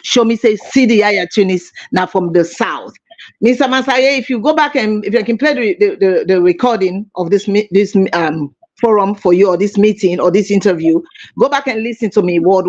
show me say CDI Tunis now from the south. Mr. Mansare, if you go back and if you can play the recording of this forum for you or this meeting or this interview, go back and listen to me what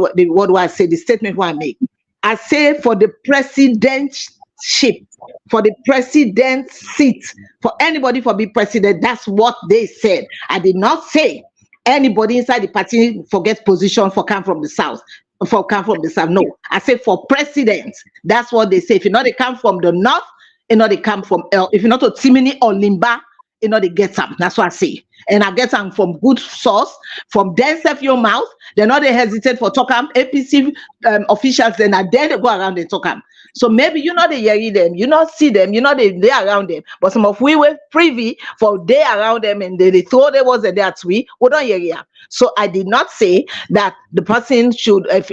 I say, the statement what I make. I say for the presidentship, for the president seat, for anybody for be president, that's what they said. I did not say anybody inside the party forget position for come from the south. for come from the south. No, I say for president. That's what they say. If you know they come from the north, you know they come from if you not to Timini or Limba, you know they get them. That's what I say. And I get them from good source, from dense of your mouth. They're not they hesitate for talk APC officials, then are there they go around and talk. So maybe you know they hear them, you not see them, you know they around them. But some of we were privy for they around them and they thought there was a that we don't hear ya. So I did not say that the person should if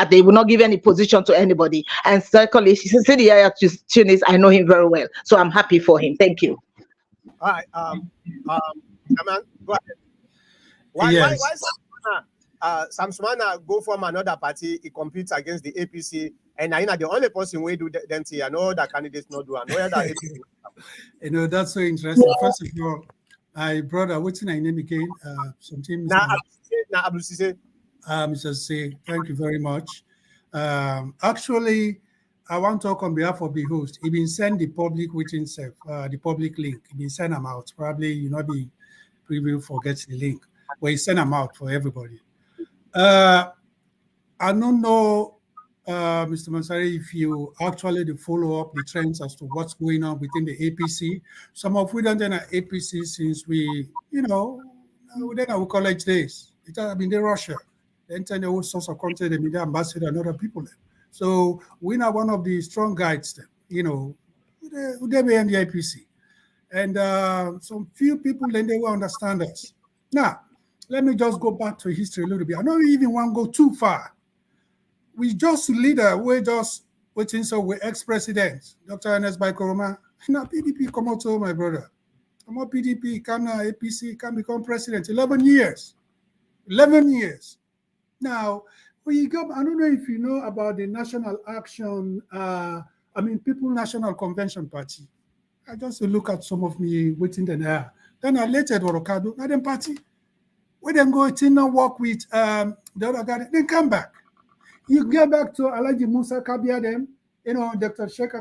they will not give any position to anybody. And secondly, she said the Tunis, I know him very well. So I'm happy for him. Thank you.
All right. Aman, go ahead. Why Sam Sumana go from another party, he competes against the APC, and I know the only person we do them see, I know that candidates not do, and where that APC.
You know, that's so interesting. First of all, I brother, what's my name again? Something. Mr. C, thank you very much. Actually, I want to talk on behalf of the host. He been send the public within self, the public link. He been send them out. Probably you know the preview forgets the link. But he send them out for everybody. I don't know, Mr. Mansari, if you actually follow up the trends as to what's going on within the APC. Some of we don't know APC since we, you know, we our college days. It has been the Russia. Then the whole source of content, the media ambassador, and other people. So we are one of the strong guides, you know, they be in the APC. And some few people, then they will understand us. Now, let me just go back to history a little bit. I don't even want to go too far. We just leader, we just waiting so we ex-president, Dr. Ernest Bai Koroma. Now PDP come out to my brother. Come on, PDP, come now, APC, can become president. 11 years. 11 years. Now, when you go, I don't know if you know about the National Action, People National Convention Party. I just look at some of me waiting there. Then I later Orokado, not them party. We then go to now work with the other guy, then come back. You get back to Alaji Musa Kabia them, you know, Dr. Sheikh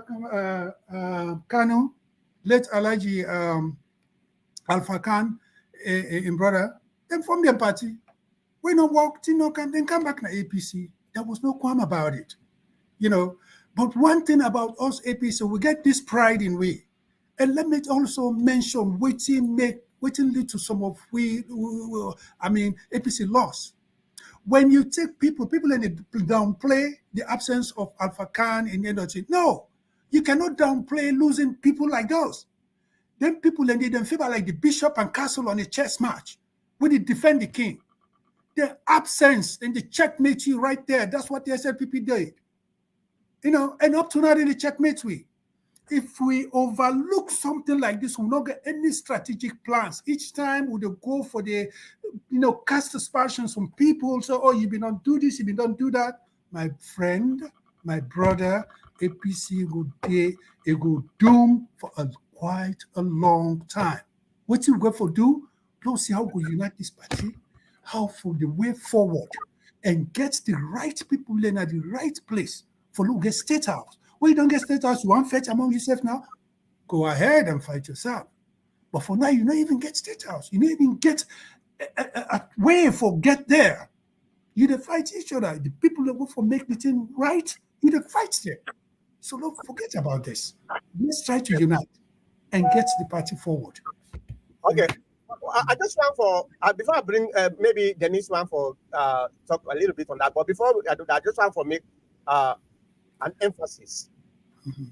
Kano, late Alaji Alpha Khan, in brother, then from their party. We no work, then come back to APC. There was no qualm about it, you know. But one thing about us APC, we get this pride in we. And let me also mention waiting lead to some of APC loss. When you take people in the downplay the absence of Alpha Khan in the industry. No, you cannot downplay losing people like those. Then people in the favor like the bishop and castle on a chess match, when they defend the king. The absence and the checkmate you right there. That's what the SLPP did. You know, and up to now in the checkmate we. If we overlook something like this, we'll not get any strategic plans. Each time we go for the, cast aspersions from people. So, oh, you been don't do this, you been don't do that. My friend, my brother, APC go doom for quite a long time. What you go for do? Don't see how we unite this party, how for the way forward, and get the right people in at the right place for look get state house. When you don't get state house, you want fight among yourself now? Go ahead and fight yourself. But for now, you don't even get state house. You don't even get a way for get there. You don't fight each other. The people that go for make the thing right, you don't fight there. So don't forget about this. Let's try to unite and get the party forward.
Okay. I just want for, before I bring maybe Denise one for talk a little bit on that, but before I do that, I just want for make an emphasis.
Mm-hmm.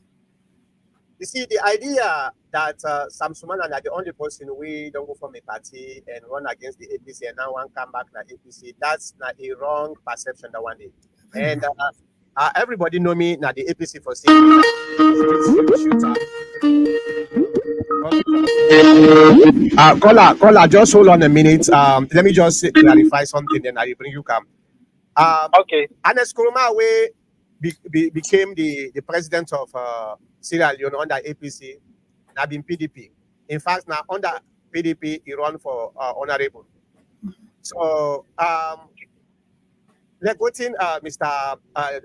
You see, the idea that Sam Sumana are the only person we don't go from a party and run against the APC and now one come back to APC, that's not a wrong perception that one day. And everybody know me now the APC for saying caller, just hold on a minute. Let me just clarify something, then I will bring you come.
Okay.
Ernest Koroma became the president of Sierra Leone under APC, now been PDP. In fact, now under PDP, he run for honorable. So, like what in Mr.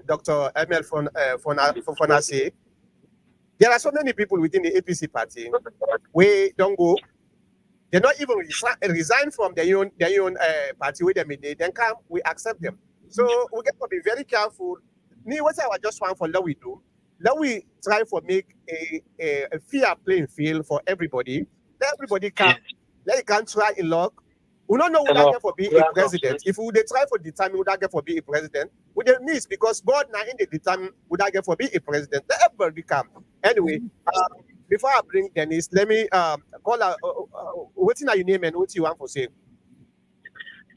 Dr. Emil Fofana say, there are so many people within the APC party where don't go. They not even resign from their own party where they then come, we accept them. So we get to be very careful. Me, what I was just want for let we do. Let we try for make a fair playing field for everybody. Let everybody come. Let you can try in luck. We don't know who that get for be a president. If we they try for determine who that get for be a president, we they miss because God now in the determine who that get for be a president. Let everybody come. Anyway, before I bring Dennis, let me call what's in your name and what you want for say.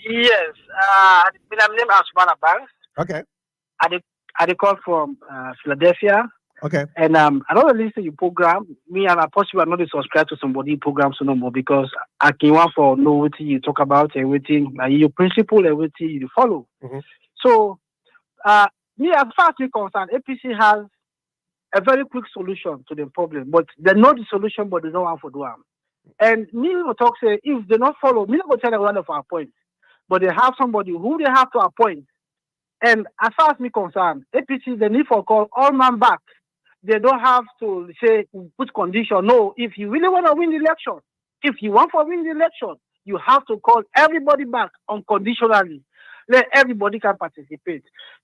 Yes, my name is Sumana Banks.
Okay.
I call from Philadelphia.
Okay.
And I don't listen to your program. Me and I possibly are not subscribe to somebody program so no more because I can want for know what you talk about, everything, your principle, everything you follow.
Mm-hmm.
So me as far as we concerned, APC has a very quick solution to the problem, but they know the solution, but they don't want to do them. And me will talk say if they not follow, me will tell them one of our points, but they have somebody who they have to appoint. And as far as me concerned, APC they need for call all man back. They don't have to say put condition. No, if you really want to win the election, if you want to win the election, you have to call everybody back unconditionally. Let everybody can participate.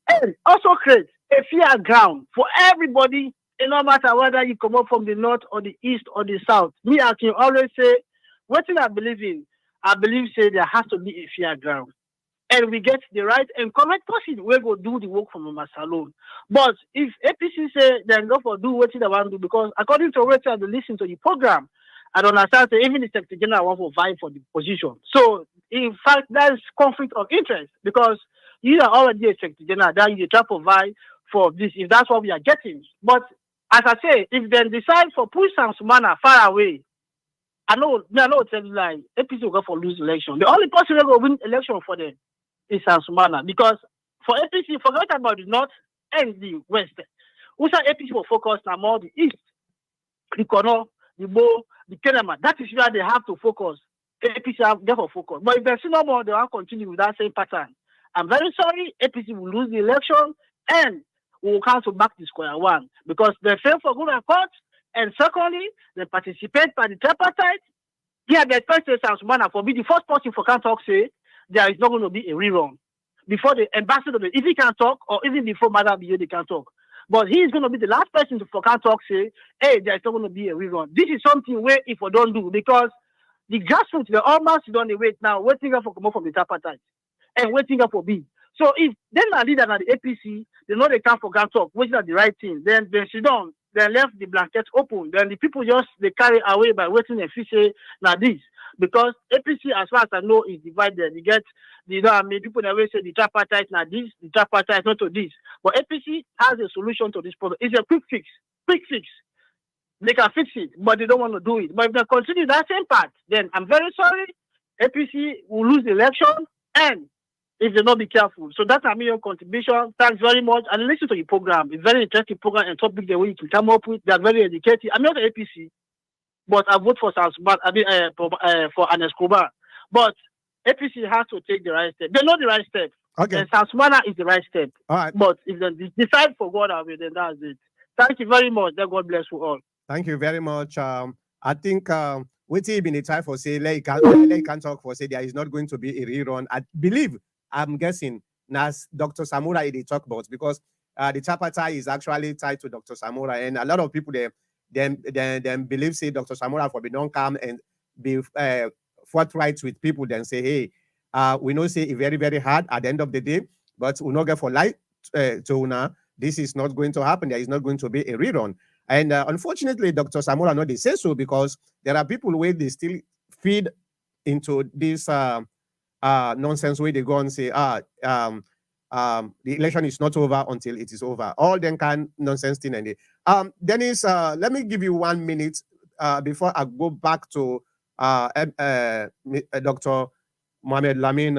And also create a fair ground for everybody, no matter whether you come up from the north or the east or the south. Me, I can always say, what thing I believe in, I believe say there has to be a fair ground. And we get the right and correct person we go do the work from a salon. But if APC say they go for do what they want to do, because according to what I listen to the program, I don't understand that even the Secretary General want to vie for the position. So in fact, that's conflict of interest because you are already a Secretary General, then you try to vie for this if that's what we are getting. But as I say, if they decide for push Sam Sumana far away, I know tell you like APC will go for lose election. The only person who will win election for them is Sam Sumana because for APC, forget about the north and the west. Also, APC will focus on more the east, the Kono, the Bo, the Kenema. That is where they have to focus. APC have therefore focus. But if they see no more, they will continue with that same pattern. I'm very sorry, APC will lose the election and we will come to back to square one because they fail for good accord. And secondly, they participate by the tripartite. Yeah, the first Sam Sumana for be the first person for can talk say there is not going to be a rerun before the ambassador, if he can talk, or even before Madam Biyo, they can talk. But he is going to be the last person to for can talk say, hey, there is not going to be a rerun. This is something where if we don't do because the grassroots, the almost don't wait now, waiting for come up from the tripartite and waiting for B. So if then a leader at the APC, they know they can't for can talk, which is the right thing. Then sit down. They left the blankets open. Then the people just they carry away by waiting and say now this. Because APC, as far as I know, is divided. You get people that always say the tripartite now this, the tripartite not to this. But APC has a solution to this problem. It's a quick fix. Quick fix. They can fix it, but they don't want to do it. But if they continue that same path, then I'm very sorry, APC will lose the election and if they not be careful. So that's a million contribution. Thanks very much. And listen to your program. It's very interesting program and topic the way you can come up with. They're very educated. I'm not APC, but I vote for Sam Sumana, for Anes Kuba. But APC has to take the right step. They know the right step.
Okay.
And Sam Sumana is the right step.
All right.
But if they decide for God away, then that's it. Thank you very much. Then God bless you all.
Thank you very much. I think what he been try for say like can talk for say there is not going to be a rerun. I believe I'm guessing as Dr. Samura they talk about because the tripartite is actually tied to Dr. Samura and a lot of people they believe say Dr. Samura for be non-calm and be forthright with people then say hey we know say it very very hard at the end of the day but we not get for light to now this is not going to happen. There is not going to be a rerun. And unfortunately, Dr. Samura not they say so because there are people where they still feed into this nonsense where they go and say the election is not over until it is over. All them kind nonsense thing and Dennis, let me give you 1 minute before I go back to Dr. Mohamed Lamin.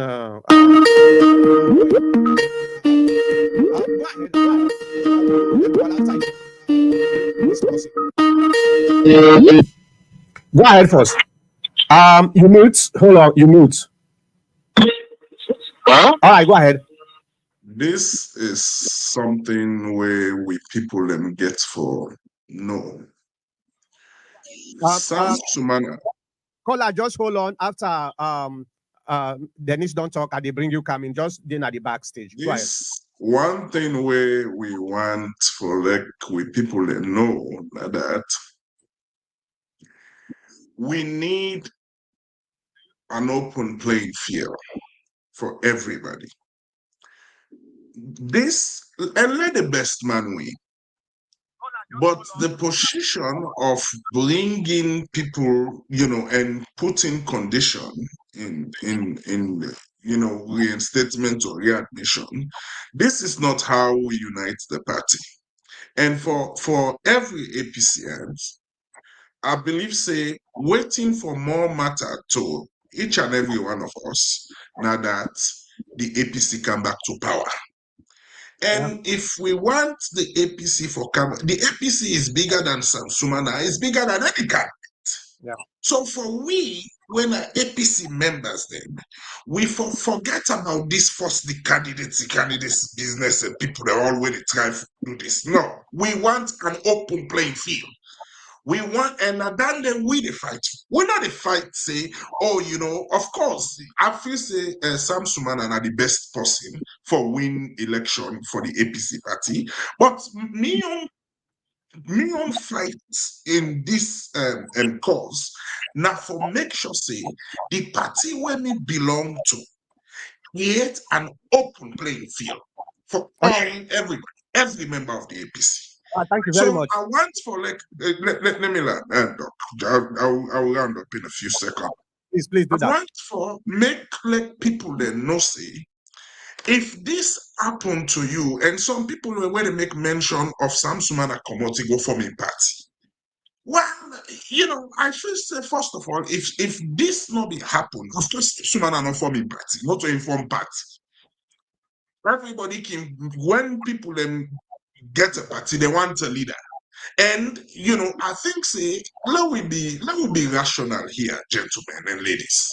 Go ahead first. You mute. Hold on. You mute.
Huh?
All right. Go ahead.
This is something where we people them get for no. Sam Sumana.
Caller, just hold on. After Dennis don't talk, and they bring you coming, just then at the backstage. Go ahead.
This one thing where we want for like with people that know that we need an open playing field for everybody. This and let the best man win. But the position of bringing people, and putting condition in reinstatement or readmission, this is not how we unite the party. And for every APCN, I believe say waiting for more matter to each and every one of us now that the APC come back to power. And if we want the APC for camera, the APC is bigger than Sam Sumana, it's bigger than any candidate.
Yeah.
So for we, when our APC members then, we forget about this first the candidacy business and people that already try to do this. No, we want an open playing field. We want, and then we the fight. We're not the fight, say, of course, I feel say Sam Sumana are the best person for win election for the APC party. But me on fight in this cause, now for make sure say the party where me belong to create an open playing field for every member of the APC.
Thank you very much.
I want for let me land up. I will round up in a few seconds.
Please do
I
that.
want for let people then know say if this happened to you, and some people when they make mention of Sam Sumana Komoti go for me party. Well, I should say first of all, if this not be happen, of course Sumana not forming party, not to inform party. Everybody can when people then get a party, they want a leader. And I think say let we be rational here, gentlemen and ladies.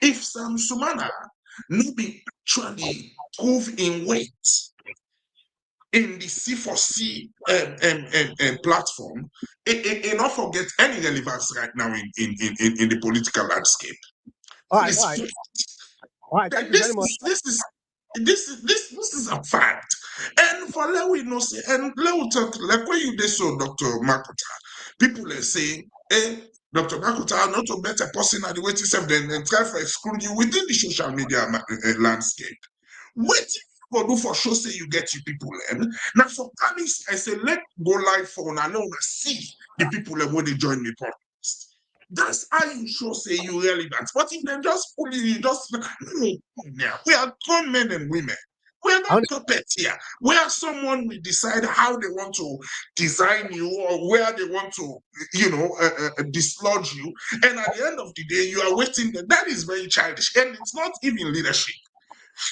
If Sam Sumana no be actually prove in weight in the C4C platform, it not forget any relevance right now in the political landscape.
All right. Thank you very much.
This is a fact. And for let we know say, and let we talk like when you did so, Dr. Makuta, people are saying, Dr. Makuta not a better person at the waiting self then try to exclude you within the social media landscape. Waiting for do for sure say you get you people now for coming, I say let go live for and I know see the people when they join me podcast. That's how you show say you relevant. But if they just pull you just we are grown men and women. We are not puppets here. Where someone will decide how they want to design you or where they want to, dislodge you. And at the end of the day, you are waiting. That is very childish. And it's not even leadership.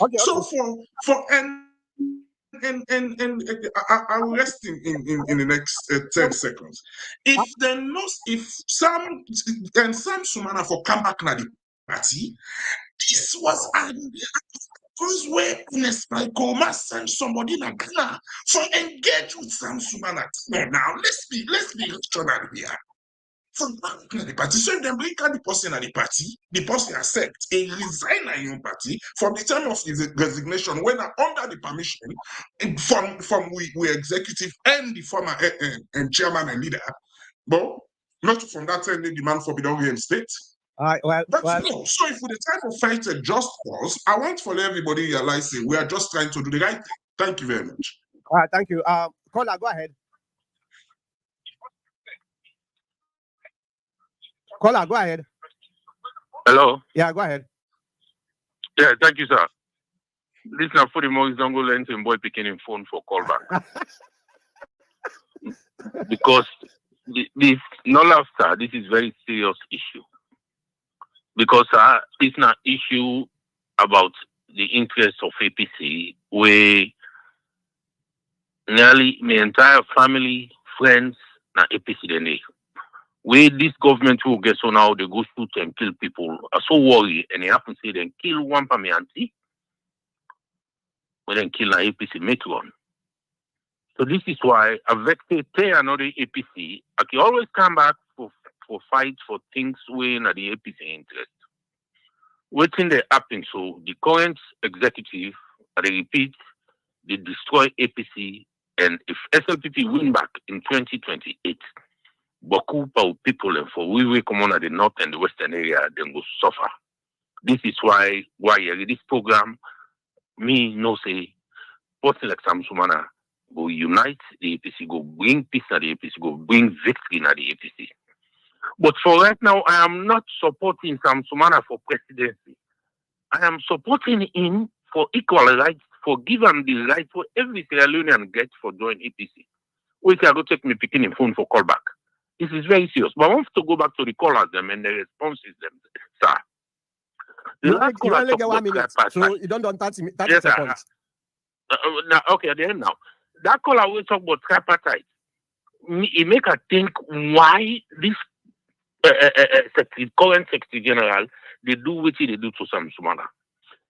Okay.
So I will rest in the next 10 seconds. If Sam Sumana for come back na the party, this was because where Nespaikoma send somebody in Ghana for engage with Sam Sumana. Now let's be rational here. From the party, so if they bring the person at the person accept a resign in your party from the time of his resignation when under the permission from we executive and the former and chairman and leader, but not from that time they demand for don't reinstate.
All right. Well,
no. So if we the type of fight a just cause, I want for everybody to realize that we are just trying to do the right thing. Thank you very much.
All right. Thank you. Caller, go ahead. Caller, go ahead.
Hello.
Yeah, go ahead.
Yeah, thank you, sir. Listen, for the most dongle lens and boy picking in phone for callback. Because this not after this is very serious issue. Because it's not issue about the interest of APC where nearly my entire family, friends, na APC then where this government will get so now they go shoot and kill people are so worried and they happen to say then kill one for me auntie. When then kill an APC matron. So this is why I vector another APC. I can always come back for fight for things when at the APC interest.
waiting they happen. So the current executive, I repeat, they destroy APC, and if SLPP win back in 2028, Boku people and for we come on at the north and the western area, then go suffer. This is why this program, me no say, person like Sam Sumana go unite the APC, go bring peace at the APC, go bring victory at the APC. But for right now, I am not supporting Sam Sumana for presidency. I am supporting him for equal rights, for give him the right for every Sierra Leonean get for join APC. Wait, I go take me picking a phone for callback. This is very serious. But I want to go back to the callers them and the responses them, sir.
You only get 1 minute, so you don't 30
yes,
seconds.
Now, okay, at the end now. That caller will talk about tripartite. It make her think why this current Secretary General, they do what they do to Sam Sumana.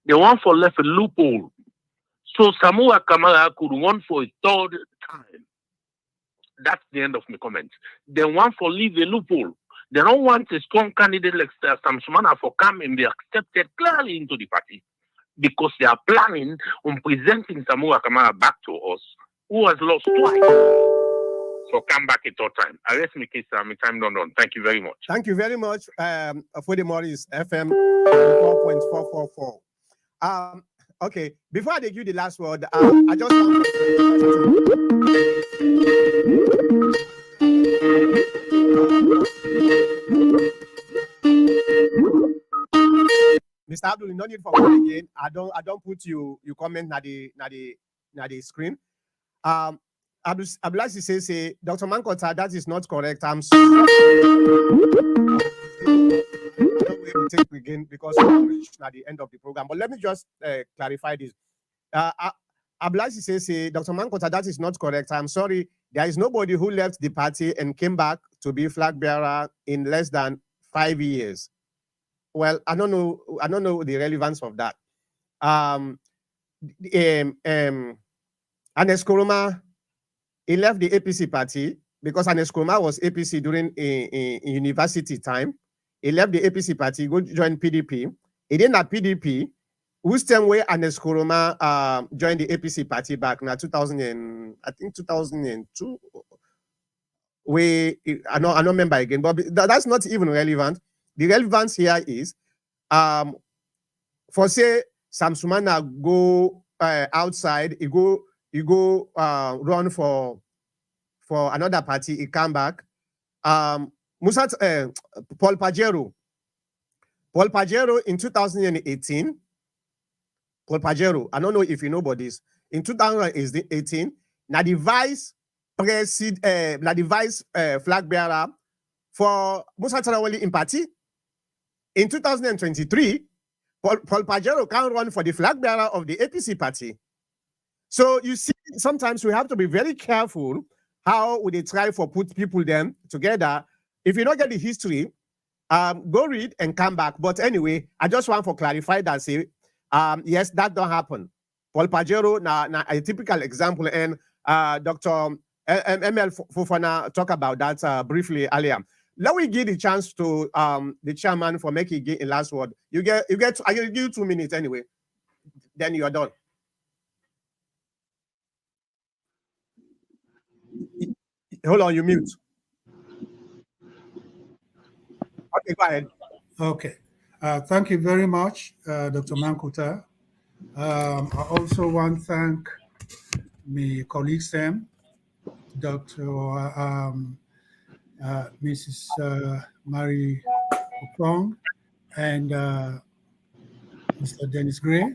They want for left a loophole. So Samoa Kamara could run for a third time. That's the end of my comment. They want for leave a loophole. They don't want a strong candidate like Sam Sumana for come and be accepted clearly into the party because they are planning on presenting Samoa Kamara back to us, who has lost twice. So come back a third time. I rest my case, my time done. Thank you very much.
Thank you very much, for the Morris FM 4.444. Okay, before I give you the last word, I just want Mr. Abdul, no need for one again. I don't put you comment na the screen. Abdulaziz says, Dr. Mankota, that is not correct. I'm sorry. We will take again because we have reached at the end of the program. But let me just clarify this. Abdulaziz says, Dr. Mankota, that is not correct. I'm sorry. There is nobody who left the party and came back to be flag bearer in less than 5 years. Well, I don't know the relevance of that. Anes Koroma, he left the APC party because Anes Koroma was APC during university time. He left the APC party, go join PDP. He didn't have PDP. Whose time where Anes Koroma joined the APC party back now 2002. I don't remember again, but that's not even relevant. The relevance here is, for say Sam Sumana go outside, he go run for another party, he come back. Paul Pajero in 2018. Paul Pajero, I don't know if you know about this. In 2018, now the vice flag bearer for Musa Tarawali in party. In 2023, Paul Pajero can run for the flag bearer of the APC party. So you see, sometimes we have to be very careful how would they try for put people them together. If you don't get the history, go read and come back. But anyway, I just want to clarify that, say, yes, that don't happen. Paul Pajero, now a typical example, and Dr. ML Fofana talk about that briefly earlier. Let me give the chance to the chairman for making a last word. I will give you 2 minutes anyway. Then you're done. Hold on, you mute. Okay, go ahead.
Okay. Thank you very much, Dr. Mankota. I also want to thank my colleague Sam, Dr. Mrs. Mary Oprong, and Mr. Dennis Gray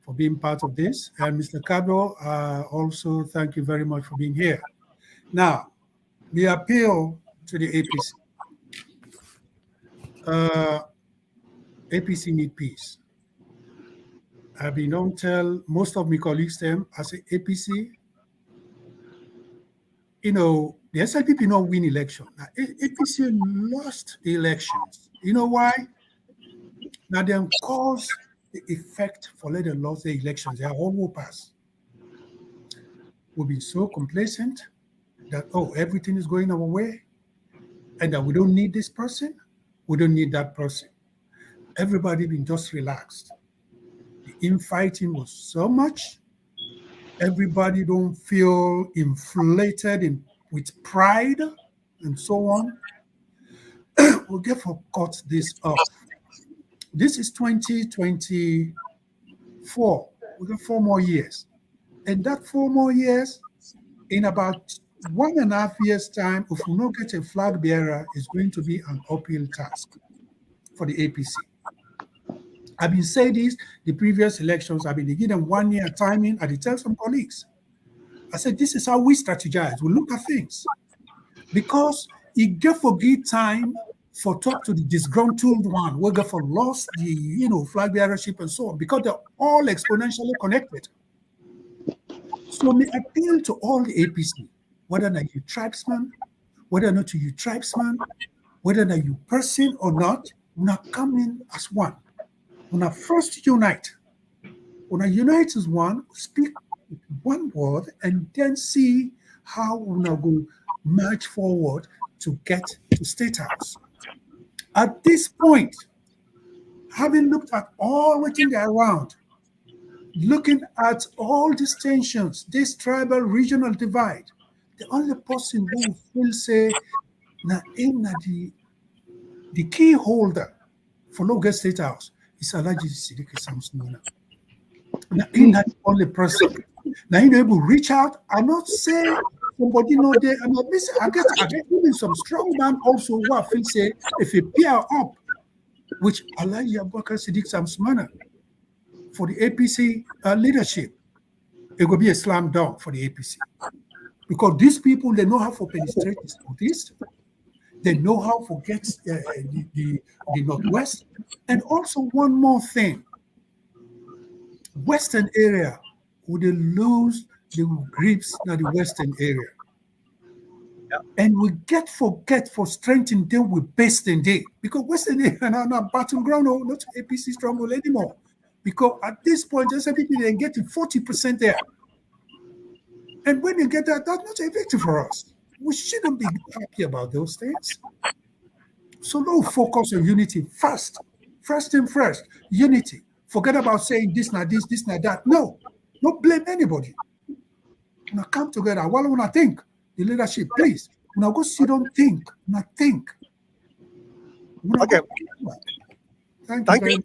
for being part of this. And Mr. Cabo, also thank you very much for being here. Now, we appeal to the APC. APC need peace. I've been on tell most of my colleagues them, I say APC, you know, the SLPP not win election. Now, APC lost the elections. You know why? Now they cause the effect for let them lose the elections. They are all will pass. We've been so complacent that, oh, everything is going our way and that we don't need this person. We don't need that person. everybody been just relaxed. The infighting was so much. Everybody don't feel inflated with pride and so on. We'll get for cut this off. This is 2024. We got 4 more years. And that 4 more years, in about 1.5 years' time, if we don't get a flag bearer, is going to be an uphill task for the APC. I've been saying this, the previous elections, I've been giving 1 year timing. I did tell some colleagues. I said, this is how we strategize. We look at things. Because it get for give time for talk to the disgruntled one, we get for lost the flag bearership and so on, because they're all exponentially connected. So may appeal to all the APC, whether or not you tribesman, whether or not you tribesman, whether or not you person or not, we're not coming as one. We're not first unite. When I unite as one, speak one word, and then see how we're going to march forward to get to State House. At this point, having looked at all within there around, looking at all these tensions, this tribal regional divide, the only person who will say, na the key holder for Logan State House is Alhaji Sam Sumana. Now, in that only person. Now, you able to reach out. I'm not saying somebody know there. I'm not listen. I get even some strong man also who I feel say if you pair up, which Alhaji Abubakar Siddiq Sam Sumana for the APC leadership, it will be a slam dunk for the APC. Because these people, they know how to penetrate the Southeast. They know how to get the Northwest. And also one more thing. Western area, would they lose the grips in the Western area? Yeah. And we forget for strengthening them with based in day. Because Western area are not battleground or not APC stronghold anymore. Because at this point, just people they get to 40% there. And when you get that, that's not effective for us. We shouldn't be happy about those things. So no focus on unity first. First and first, unity. Forget about saying this, not this, this, not that. No, don't blame anybody. Now come together. What when I think the leadership, please. Now go sit down, think. Now think.
Okay. Thank you.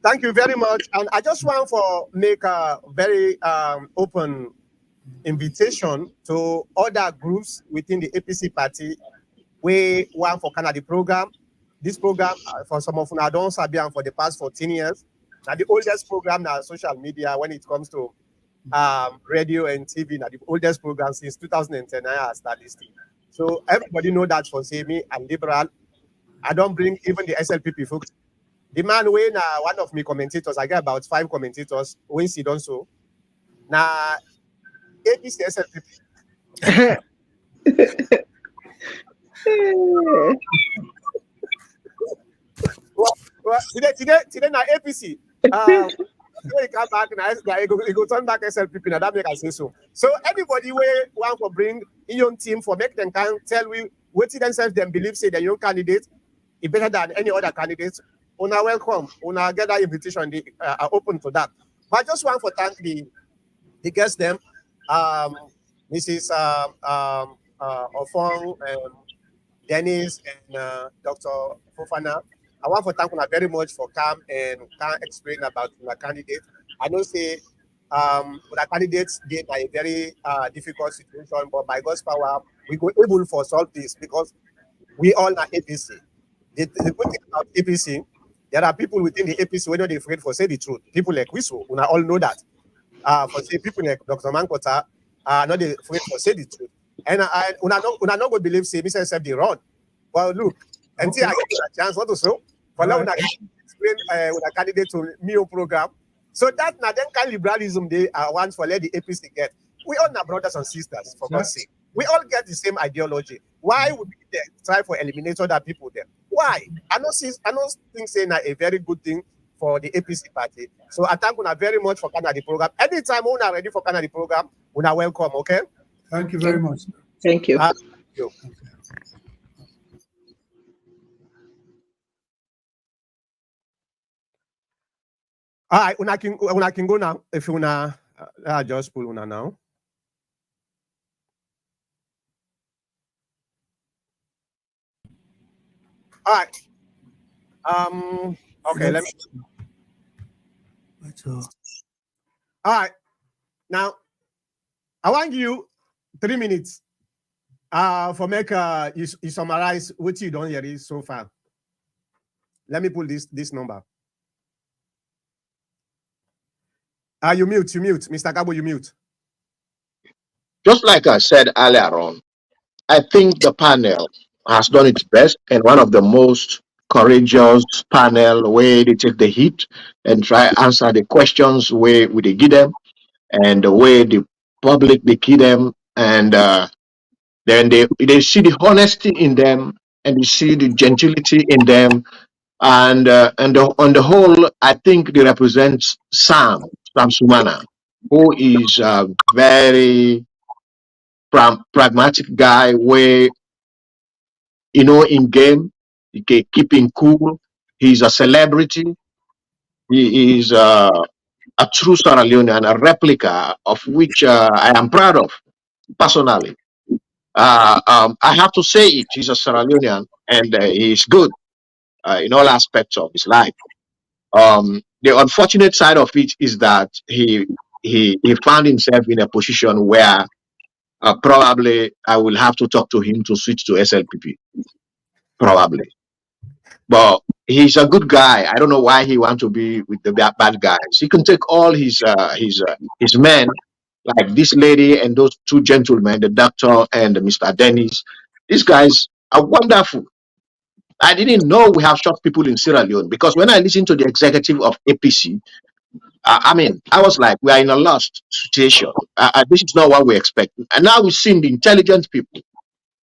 Thank you very much. And I just want to make a very open invitation to other groups within the APC party. We want for Canada program. This program, for some of you don't sabi for the past 14 years. Now the oldest program now social media when it comes to radio and TV. Now the oldest program since 2010 I started this thing. So everybody know that for say me, I'm liberal. I don't bring even the SLPP folks. The man when one of me commentators, I get about 5 commentators when he done so. Now APC SLPP. well, today now APC. He come back now, he go turn back SLPP now. That make I say so. So anybody where want to bring in your team for make them can tell we what themselves them believe say the young candidate is better than any other candidates. Una welcome. Una get that invitation. They are open to that. But I just want to thank the guests them, Mrs. Ofong, Dennis, and Dr. Fofana. I want to thank you very much for come and can explain about the candidate. I know say the candidates get a very difficult situation, but by God's power, we go able to solve this because we all are APC. The good thing about APC, there are people within the APC who are not afraid for say the truth. People like Wiso, we all know that. For say people like Dr. Mankota are not afraid for say the truth. And we are not going to believe say Mr. Sef the run. Well, look, until I get a chance, what to show? For now, I explain with a candidate to MIO program. So that now then kind of liberalism they want for let the APC get. We all are brothers and sisters, for God's sake. We all get the same ideology. Why would we try for eliminate other people there? Why? I don't think saying that a very good thing for the APC party. So I thank you very much for Canada program. Anytime we are ready for Canada program, we are welcome, okay?
Thank you very much.
Thank you.
Thank you. All right, una can go now. If una, I just pull una now. All right. Okay. Let me. All right. Now I want you 3 minutes. For make you summarize what you don't hear so far. Let me pull this number. You mute, Mr. Gabo, you mute.
Just like I said earlier on, I think the panel has done its best and one of the most courageous panel where they take the heat and try answer the questions where we they give them and the way the public they give them and then they see the honesty in them and you see the gentility in them on the whole I think they represent Sam Sumana, who is a very pragmatic guy where in game he can keep him cool. He's a celebrity. He is a true Sierra Leonean, a replica of which I am proud of personally. I have to say it. He's a Sierra Leonean and he's good in all aspects of his life. The unfortunate side of it is that he found himself in a position where probably I will have to talk to him to switch to SLPP. Probably. But he's a good guy. I don't know why he wants to be with the bad guys. He can take all his men, like this lady and those two gentlemen, the doctor and Mr. Dennis. These guys are wonderful. I didn't know we have short people in Sierra Leone because when I listened to the executive of APC, I mean, I was like, we are in a lost situation. This is not what we expect. And now we've seen the intelligent people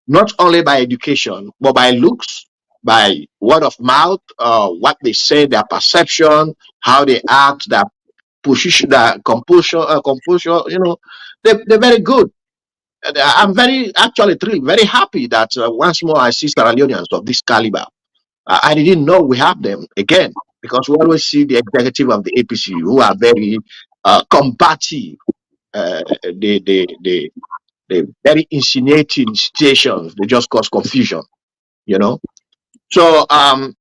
not only by education, but by looks, by word of mouth, what they say, their perception, how they act, their position, their composure, they're very good. And I'm very, actually, thrilled, very happy that once more I see Sierra Leoneans of this caliber. I didn't know we have them again, because we always see the executive of the APC who are very combative. They very insinuating situations. They just cause confusion, you know. So as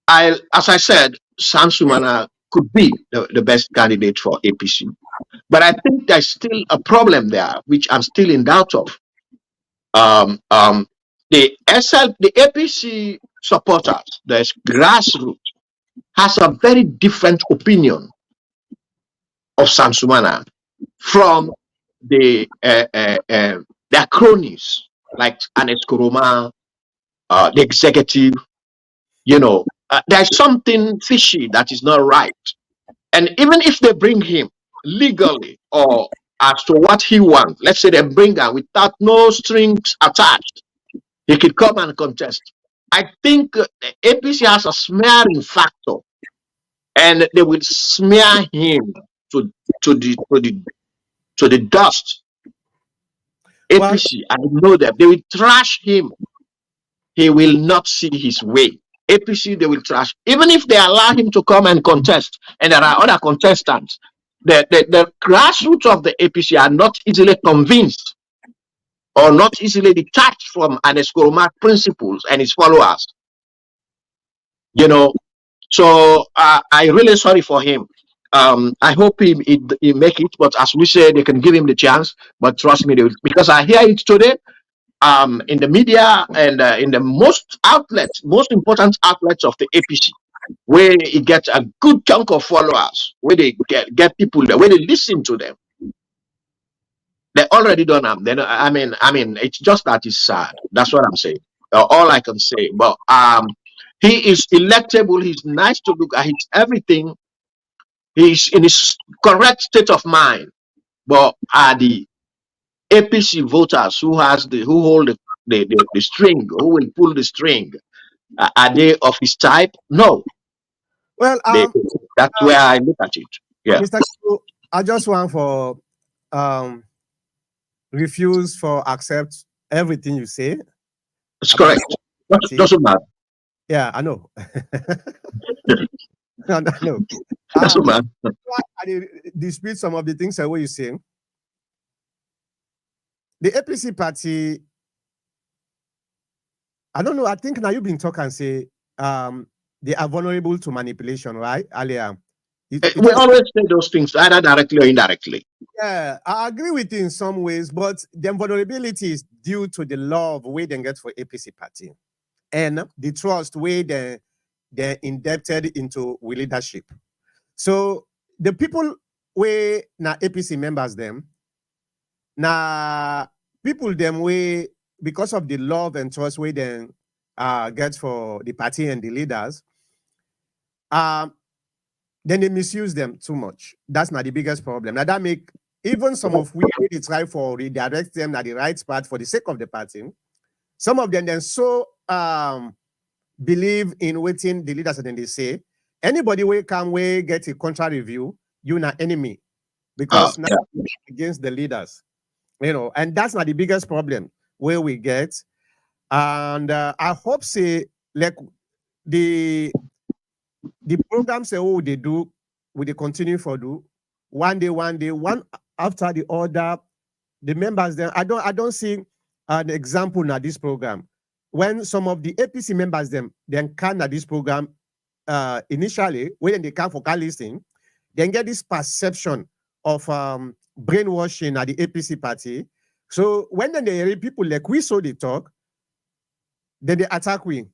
I said, Sam Sumana could be the best candidate for APC, but I think there's still a problem there, which I'm still in doubt of. The APC supporters, the grassroots, has a very different opinion of Sam Sumana from their cronies like Anes Kuroma, the executive. There's something fishy that is not right. And even if they bring him legally or as to what he wants, let's say they bring him without no strings attached, he could come and contest. I think the APC has a smearing factor, and they will smear him to the dust. APC, I know that they will trash him. He will not see his way. APC, they will trash. Even if they allow him to come and contest, and there are other contestants, the grassroots of the APC are not easily convinced or not easily detached from Anes Koroma's principles and his followers. So I really sorry for him. I hope he make it, but as we say, they can give him the chance. But trust me, because I hear it today. In the media and in the most important outlets of the APC, where he gets a good chunk of followers, where they get people there, where they listen to them. They already done them. Then I mean, it's just that it's sad. That's what I'm saying. All I can say. But he is electable. He's nice to look at. He's everything. He's in his correct state of mind. But are the APC voters who hold the string, who will pull the string, are they of his type? No.
Well,
that's where I look at it. Yeah.
Mr. Kibu, I just want for refuse for accept everything you say.
It's correct. Doesn't matter.
Yeah, I know. No.
That's all, man.
I dispute some of the things that what you're saying. The APC party, I don't know. I think now you've been talking and say they are vulnerable to manipulation, right? Earlier.
We always say those things, either directly or indirectly.
Yeah, I agree with you in some ways, but the vulnerability is due to the love way they get for APC party and the trust way they're indebted into leadership. So the people way na APC members them, na people them way because of the love and trust way they get for the party and the leaders, then they misuse them too much. That's not the biggest problem. Now that make even some of we they try for redirect them at the right path for the sake of the party. Some of them then so believe in waiting the leaders and then they say anybody will come way get a contrary review, you not enemy because now against the leaders, and that's not the biggest problem where we get. And I hope say like the programs say they do, will they continue for do one day, one after the other. The members then I don't see an example now this program. When some of the APC members them then can at this program initially, when they come for car listing, then get this perception of brainwashing at the APC party. So when then they hear people like we saw they talk, then they attack we.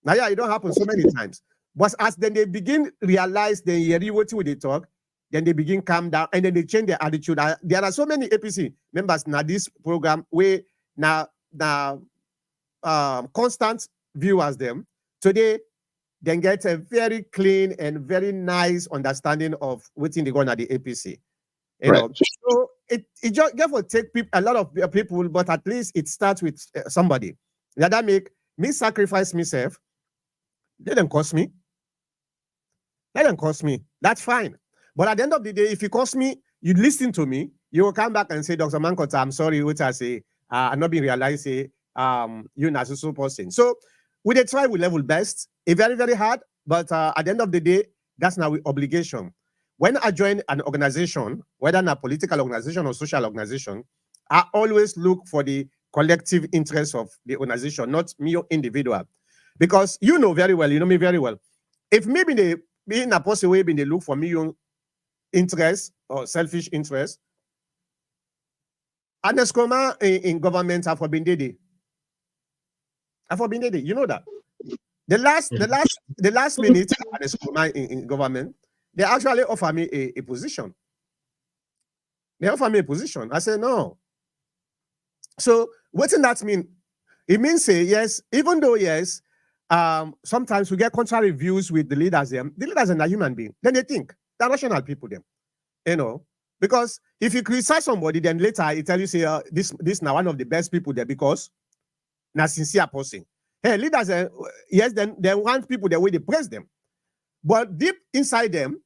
Now yeah, it don't happen so many times. But as then they begin realize they hear what they talk, then they begin calm down and then they change their attitude. There are so many APC members now this program where now constant viewers them today then get a very clean and very nice understanding of what's in the going at the APC. So it just therefore take a lot of people, but at least it starts with somebody. That make me sacrifice myself. They don't cost me. They don't cost me. That's fine. But at the end of the day, if it costs me, you listen to me, you will come back and say, Dr. Mankota, I'm sorry, what I say, I'm not being realized, say, you're not a person. So we they try with level best. It's very, very hard, but at the end of the day, that's now obligation. When I join an organization, whether a political organization or social organization, I always look for the collective interest of the organization, not me individual. Because you know very well, you know me very well. If maybe they being a person way they look for me interest or selfish interest, and the in government have forbidden it. You know that. The last minute in government, they actually offer me a position. They offer me a position. I say no. So what does that mean? It means say yes, even though yes, sometimes we get contrary views with the leaders. The leaders are not human beings. Then they think they're rational people. Because if you criticize somebody, then later he tell you say this now one of the best people there because na sincere person. Hey, leaders, yes, then they want people the way they praise them, but deep inside them,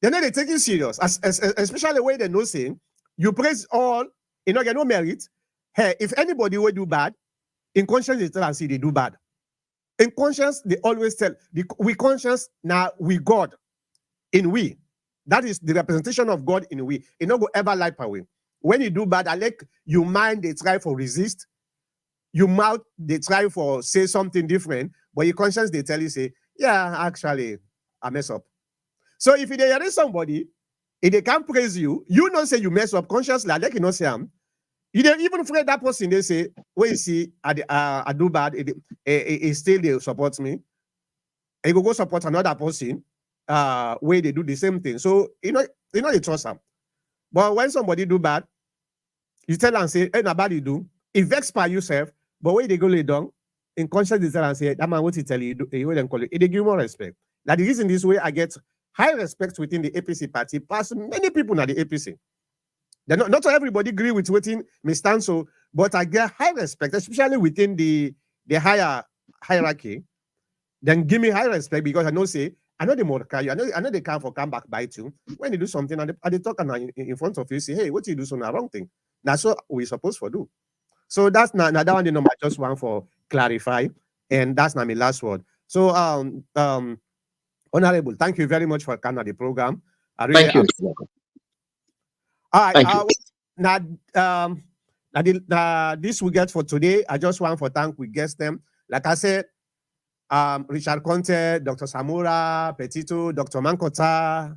they're not taking you serious. Especially the way they know saying you praise all, get no merit. Hey, if anybody will do bad, in conscience they tell and see they do bad. In conscience, they always tell we conscience now we God in we. That is the representation of God in we. It not go ever lie away. When you do bad, I like you mind they try for resist. You mouth they try for say something different, but your conscience they tell you say, yeah, actually, I mess up. So if they hear somebody, if they can't praise you, you don't say you mess up consciously, like you know say you don't even afraid that person, they say, well, you see, I do bad, it still they support me. And you go support another person where they do the same thing. So you trust them. But when somebody do bad, you tell and say, hey, nobody you do, it vex by yourself, but when they go lay down, in conscience they tell and say, that man what he tell you, you will call it. They give you more respect. Now the reason this way I get high respect within the APC party, past many people in the APC. Not everybody agree with what me stand so, but I get high respect, especially within the higher hierarchy. Then give me high respect because I know the Mordecai, I know they come for come back bite you. When you do something and they talk in front of you, say, hey, what you do so now wrong thing. That's what we supposed to do. So that's not that one, I just want for clarify, and that's not my last word. So Honorable, thank you very much for coming on the program. I really
Thank you.
all right.
Thank you.
Now, this we get for today. I just want to thank we guest them. Like I said, Richard Conte, Dr. Samura, Petito, Dr. Mankota.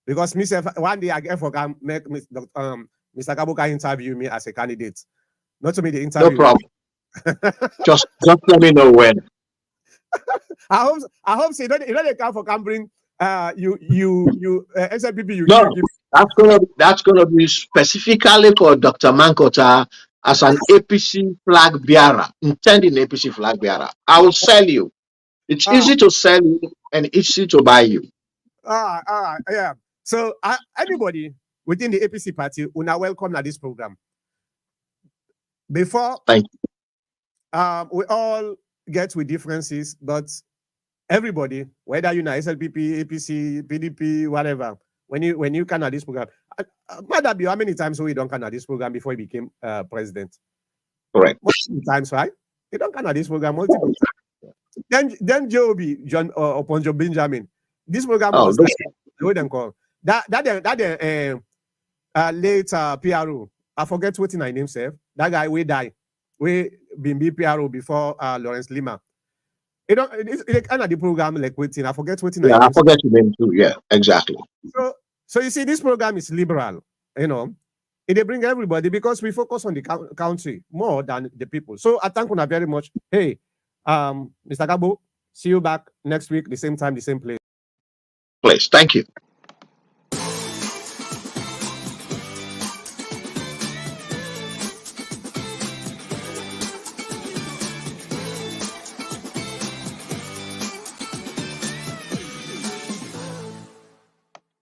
Because myself, one day I get for can make Mr. Kabuka interview me as a candidate. Not to me the interview.
No problem. just let me know when.
I hope so. You know they come for can bring SLPP you
No,
give.
that's gonna be specifically for Dr. Mankota as an APC flag bearer, intending APC flag bearer. I will sell you. It's easy to sell you and easy to buy you.
Yeah. So anybody within the APC party, we are welcome at this program. Before,
thank
you. We all get with differences, but everybody, whether you know SLPP, APC, PDP, whatever, when you come at this program, Madam, how many times we don't come at this program before he became president?
Correct.
Multiple times, right? He don't come at this program multiple times. Then Joby, John Oponjo Benjamin. This program was what them call that late PRO. I forget what in I name himself. That guy we die. We been PRO before Lawrence Lima. It kind of the program like waiting. I forget what in
I forget your name too. Yeah, exactly.
So you see, this program is liberal. You know, they bring everybody because we focus on the country more than the people. So I thank you very much. Hey, Mr. Gabo, see you back next week, the same time, the same place.
Thank you.